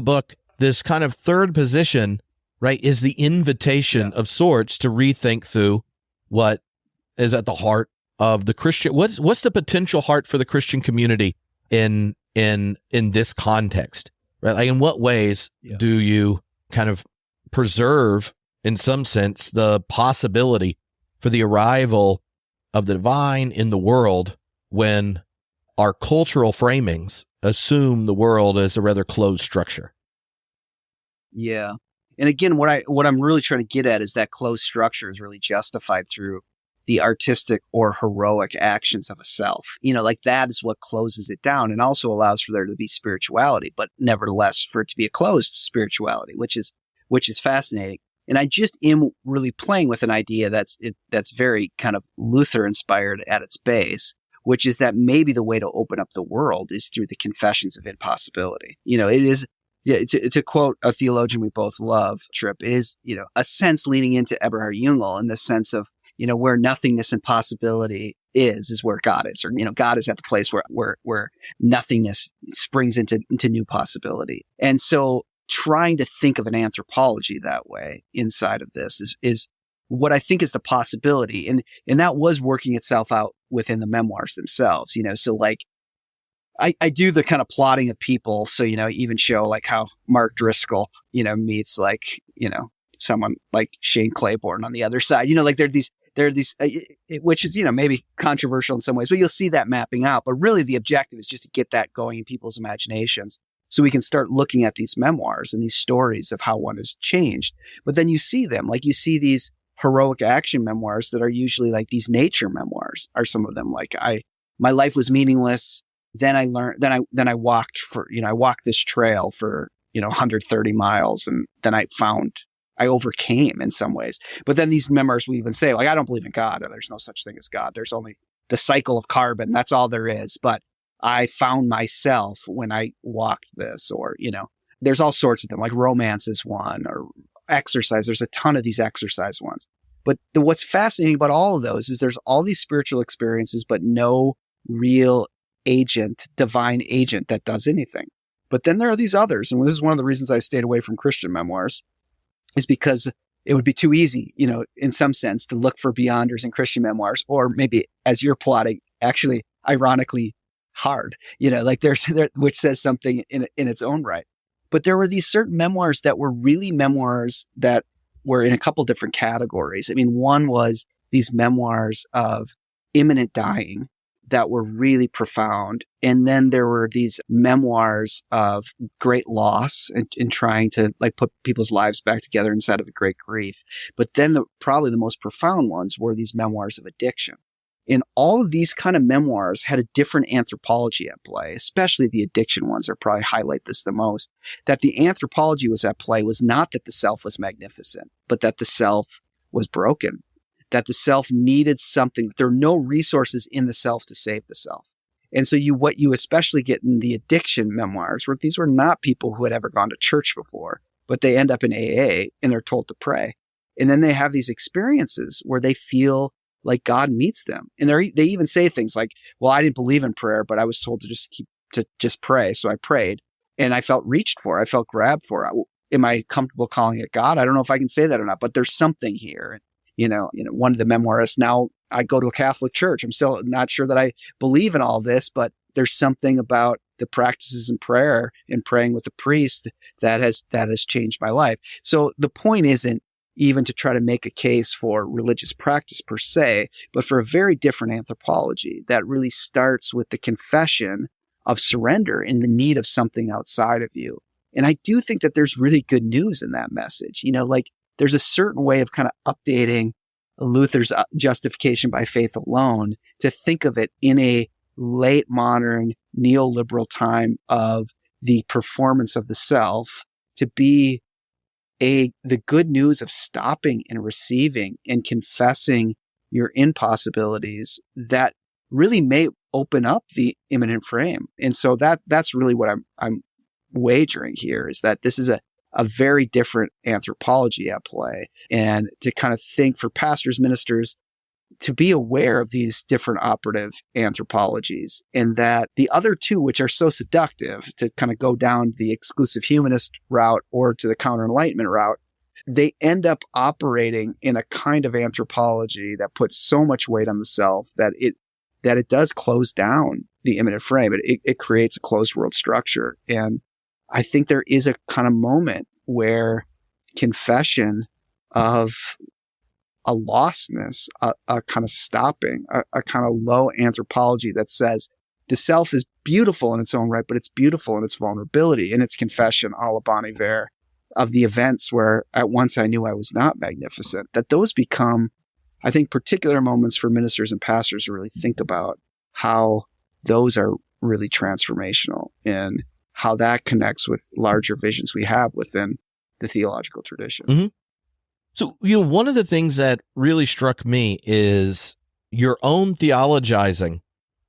book, this kind of third position, right, is the invitation of sorts to rethink through what is at the heart of the Christian. What's the potential heart for the Christian community in this context, right? Like, in what ways do you kind of preserve, in some sense, the possibility for the arrival of the divine in the world when our cultural framings assume the world as a rather closed structure? Yeah. And again, what I'm really trying to get at is that closed structure is really justified through the artistic or heroic actions of a self. Like that is what closes it down and also allows for there to be spirituality, but nevertheless for it to be a closed spirituality, which is fascinating. And I just am really playing with an idea that's very kind of Luther inspired at its base, which is that maybe the way to open up the world is through the confessions of impossibility. It is, to quote a theologian we both love, Tripp, is, a sense leaning into Eberhard Jungel in the sense of, where nothingness and possibility is where God is, or, God is at the place where nothingness springs into new possibility. And so trying to think of an anthropology that way inside of this is what I think is the possibility. And that was working itself out within the memoirs themselves, so like, I do the kind of plotting of people. So, even show like how Mark Driscoll, meets like, someone like Shane Claiborne on the other side, like there are these, which is, maybe controversial in some ways, but you'll see that mapping out. But really the objective is just to get that going in people's imaginations so we can start looking at these memoirs and these stories of how one has changed. But then you see them, like you see these heroic action memoirs that are usually like these nature memoirs are some of them. Like my life was meaningless. Then I learned, then I walked I walked this trail for, 130 miles. And then I overcame in some ways. But then these memoirs will even say, like, I don't believe in God, or there's no such thing as God. There's only the cycle of carbon. That's all there is. But I found myself when I walked this, or, there's all sorts of them, like romance is one, or exercise. There's a ton of these exercise ones. But what's fascinating about all of those is there's all these spiritual experiences, but no real divine agent that does anything. But then there are these others. And this is one of the reasons I stayed away from Christian memoirs, is because it would be too easy, in some sense, to look for beyonders in Christian memoirs, or maybe as you're plotting, actually, ironically, hard, like which says something in its own right. But there were these certain memoirs that were really memoirs that were in a couple different categories. I mean, one was these memoirs of imminent dying that were really profound. And then there were these memoirs of great loss and trying to like put people's lives back together inside of a great grief. But then probably the most profound ones were these memoirs of addiction. And all of these kind of memoirs had a different anthropology at play, especially the addiction ones are probably highlight this the most. That the anthropology was at play was not that the self was magnificent, but that the self was broken. That the self needed something, that there are no resources in the self to save the self. And so what you especially get in the addiction memoirs, where these were not people who had ever gone to church before, but they end up in AA and they're told to pray. And then they have these experiences where they feel like God meets them. And they even say things like, well, I didn't believe in prayer, but I was told to just pray. So I prayed and I felt reached for, I felt grabbed for. Am I comfortable calling it God? I don't know if I can say that or not, but there's something here. One of the memoirists, now I go to a Catholic church. I'm still not sure that I believe in all this, but there's something about the practices in prayer and praying with the priest that has changed my life. So the point isn't even to try to make a case for religious practice per se, but for a very different anthropology that really starts with the confession of surrender and the need of something outside of you. And I do think that there's really good news in that message. There's a certain way of kind of updating Luther's justification by faith alone to think of it in a late modern neoliberal time of the performance of the self to be the good news of stopping and receiving and confessing your impossibilities that really may open up the immanent frame. And so that's really what I'm wagering here, is that this is a very different anthropology at play, and to kind of think for pastors, ministers, to be aware of these different operative anthropologies, and that the other two, which are so seductive, to kind of go down the exclusive humanist route or to the counter-enlightenment route, they end up operating in a kind of anthropology that puts so much weight on the self that it does close down the immanent frame. It creates a closed world structure. And I think there is a kind of moment where confession of a lostness, a kind of stopping, a kind of low anthropology that says the self is beautiful in its own right, but it's beautiful in its vulnerability, in its confession, a la Bon Iver, of the events where at once I knew I was not magnificent, that those become, I think, particular moments for ministers and pastors to really think about how those are really transformational and how that connects with larger visions we have within the theological tradition. Mm-hmm. So, one of the things that really struck me is your own theologizing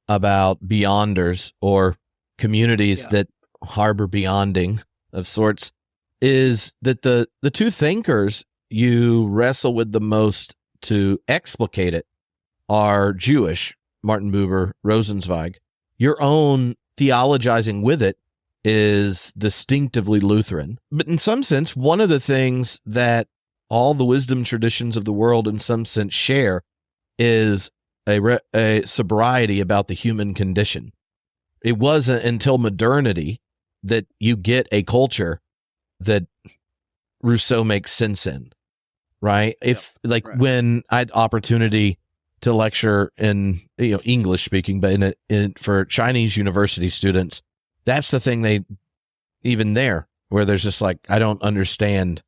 about beyonders or communities that harbor beyonding of sorts, is that the two thinkers you wrestle with the most to explicate it are Jewish, Martin Buber, Rosenzweig. Your own theologizing with it is distinctively Lutheran. But in some sense, one of the things that all the wisdom traditions of the world in some sense share is a sobriety about the human condition. It wasn't until modernity that you get a culture that Rousseau makes sense in, right? When I had opportunity to lecture in English speaking, but for Chinese university students, that's the thing where there's just like, I don't understand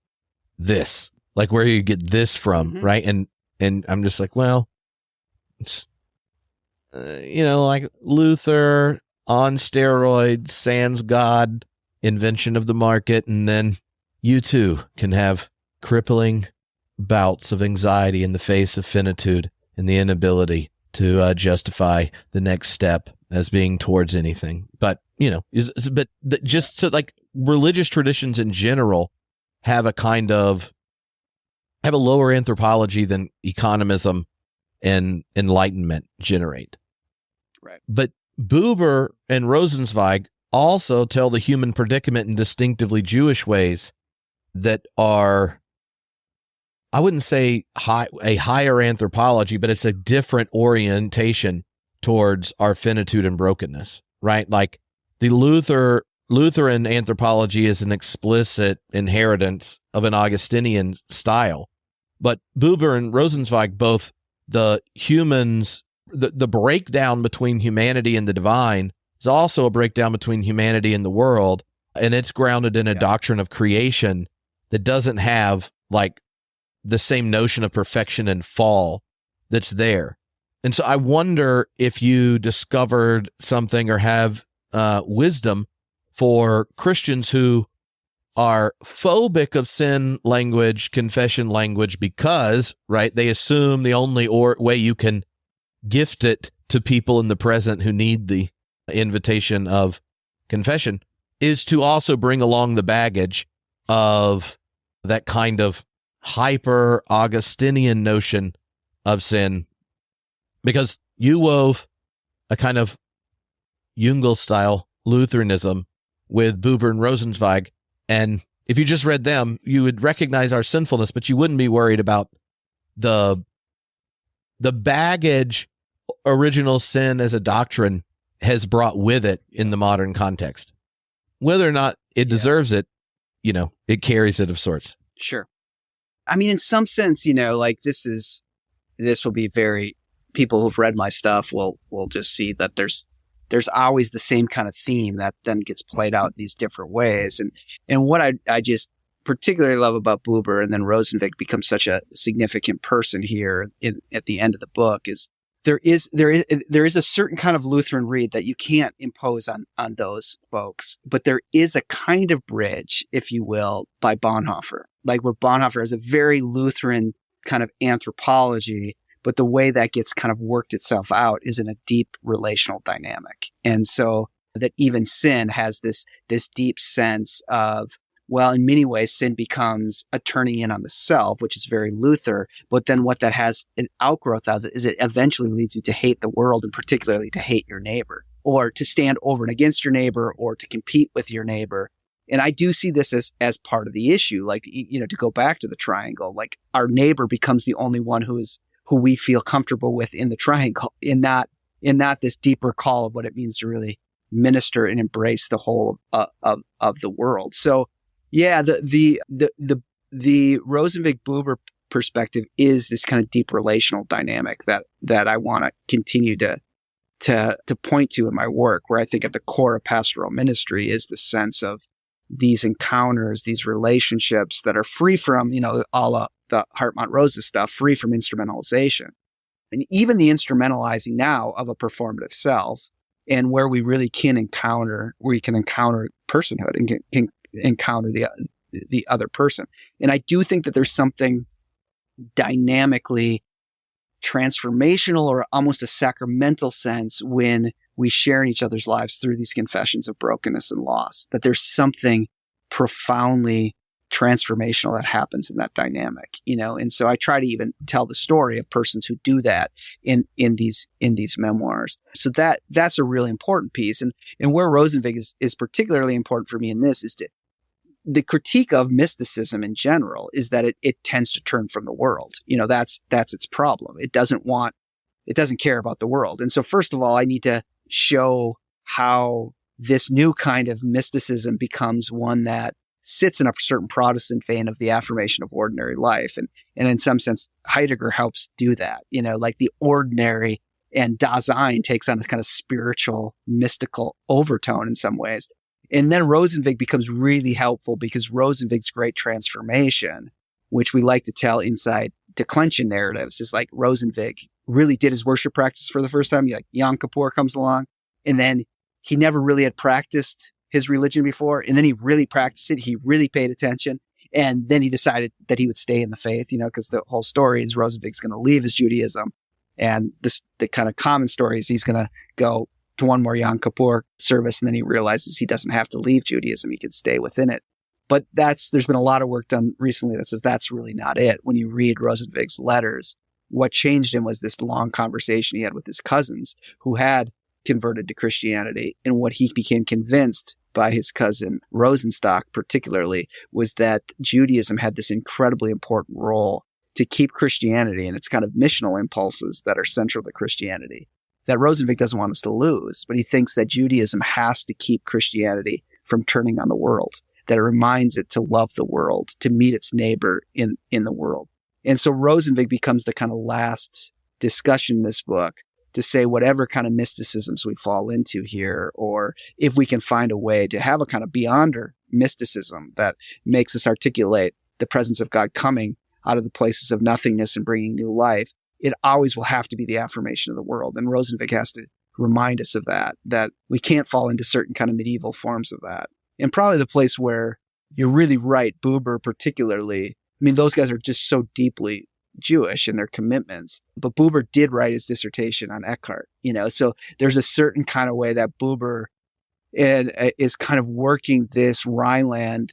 this, like where you get this from, right? And I'm just like, well, it's like Luther on steroids, sans God, invention of the market, and then you too can have crippling bouts of anxiety in the face of finitude and the inability to justify the next step as being towards anything. But just so like religious traditions in general have a lower anthropology than economism and enlightenment generate. Right. But Buber and Rosenzweig also tell the human predicament in distinctively Jewish ways that are, I wouldn't say a higher anthropology, but it's a different orientation towards our finitude and brokenness, right? Like the Lutheran anthropology is an explicit inheritance of an Augustinian style, but Buber and Rosenzweig both, the humans, the breakdown between humanity and the divine is also a breakdown between humanity and the world, and it's grounded in a doctrine of creation that doesn't have like the same notion of perfection and fall that's there. And so I wonder if you discovered something or have wisdom for Christians who are phobic of sin language, confession language, because, right, they assume the only way you can gift it to people in the present who need the invitation of confession is to also bring along the baggage of that kind of hyper Augustinian notion of sin, because you wove a kind of Jungel style Lutheranism with Buber and Rosenzweig, and if you just read them, you would recognize our sinfulness, but you wouldn't be worried about the baggage original sin as a doctrine has brought with it in the modern context. Whether or not it deserves it, it carries it of sorts. Sure. I mean, in some sense, like this will be very, people who've read my stuff will just see that there's always the same kind of theme that then gets played out in these different ways. And what I just particularly love about Buber, and then Rosenzweig becomes such a significant person here at the end of the book, is there is a certain kind of Lutheran read that you can't impose on those folks, but there is a kind of bridge, if you will, by Bonhoeffer, like where Bonhoeffer has a very Lutheran kind of anthropology, but the way that gets kind of worked itself out is in a deep relational dynamic. And so that even sin has this deep sense of, well, in many ways, sin becomes a turning in on the self, which is very Luther. But then what that has an outgrowth of is it eventually leads you to hate the world, and particularly to hate your neighbor, or to stand over and against your neighbor, or to compete with your neighbor. And I do see this as part of the issue. Like, to go back to the triangle, like our neighbor becomes the only one who we feel comfortable with in the triangle, in not this deeper call of what it means to really minister and embrace the whole of the world. So, yeah, the Rosenzweig-Buber perspective is this kind of deep relational dynamic that I want to continue to point to in my work, where I think at the core of pastoral ministry is the sense of these encounters, these relationships that are free from, all of the Hartmut Rosa stuff, free from instrumentalization. And even the instrumentalizing now of a performative self, and where we really can encounter personhood and can encounter the other person. And I do think that there's something dynamically transformational, or almost a sacramental sense, when we share in each other's lives through these confessions of brokenness and loss, that there's something profoundly transformational that happens in that dynamic, and so I try to even tell the story of persons who do that in these memoirs. So that's a really important piece, and where Rosenzweig is particularly important for me in this is the critique of mysticism in general is that it tends to turn from the world. That's its problem. It doesn't care about the world. And so first of all, I need to show how this new kind of mysticism becomes one that sits in a certain Protestant vein of the affirmation of ordinary life. And in some sense, Heidegger helps do that, like the ordinary, and Dasein takes on a kind of spiritual, mystical overtone in some ways. And then Rosenwig becomes really helpful because Rosenwig's great transformation, which we like to tell inside declension narratives, is like Rosenwig really did his worship practice for the first time. Like Yom Kippur comes along, and then he never really had practiced his religion before. And then he really practiced it. He really paid attention. And then he decided that he would stay in the faith, because the whole story is Rosenwig's going to leave his Judaism. And the kind of common story is he's going to go to one more Yom Kippur service, and then he realizes he doesn't have to leave Judaism. He could stay within it. But there's been a lot of work done recently that says that's really not it. When you read Rosenwig's letters, what changed him was this long conversation he had with his cousins who had converted to Christianity. And what he became convinced by his cousin Rosenstock particularly was that Judaism had this incredibly important role to keep Christianity and its kind of missional impulses that are central to Christianity, that Rosenwig doesn't want us to lose. But he thinks that Judaism has to keep Christianity from turning on the world, that it reminds it to love the world, to meet its neighbor in the world. And so Rosenwig becomes the kind of last discussion in this book to say whatever kind of mysticisms we fall into here, or if we can find a way to have a kind of beyonder mysticism that makes us articulate the presence of God coming out of the places of nothingness and bringing new life, it always will have to be the affirmation of the world. And Rosenwig has to remind us of that we can't fall into certain kind of medieval forms of that. And probably the place where you're really right, Buber particularly, those guys are just so deeply Jewish in their commitments. But Buber did write his dissertation on Eckhart, so there's a certain kind of way that Buber is kind of working this Rhineland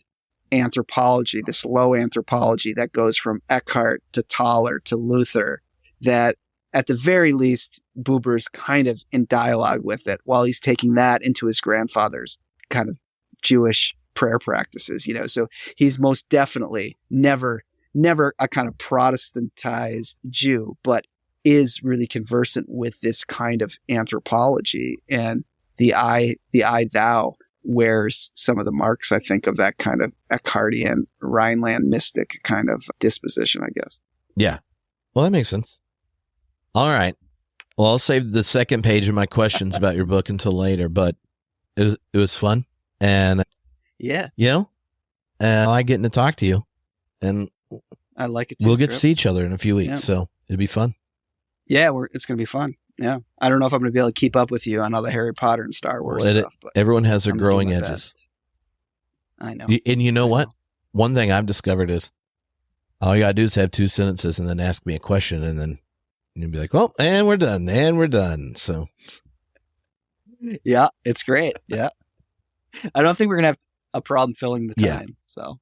anthropology, this low anthropology that goes from Eckhart to Thaler to Luther, that at the very least, Buber is kind of in dialogue with it while he's taking that into his grandfather's kind of Jewish prayer practices, So he's most definitely never a kind of Protestantized Jew, but is really conversant with this kind of anthropology. And the I thou wears some of the marks, I think, of that kind of Eckhartian Rhineland mystic kind of disposition, I guess. Yeah. Well, that makes sense. All right. Well, I'll save the second page of my questions about your book until later, but it was fun. And yeah, and I like getting to talk to you, and I like it too. We'll get to see each other in a few weeks, so it'll be fun. Yeah, it's going to be fun. Yeah. I don't know if I'm going to be able to keep up with you on all the Harry Potter and Star Wars stuff. But everyone has their growing edges. Best. I know. And you know what? One thing I've discovered is all you got to do is have 2 sentences and then ask me a question, and then you'll be like, well, and we're done. So. Yeah, it's great. Yeah. I don't think we're going to have a problem filling the time. Yeah. So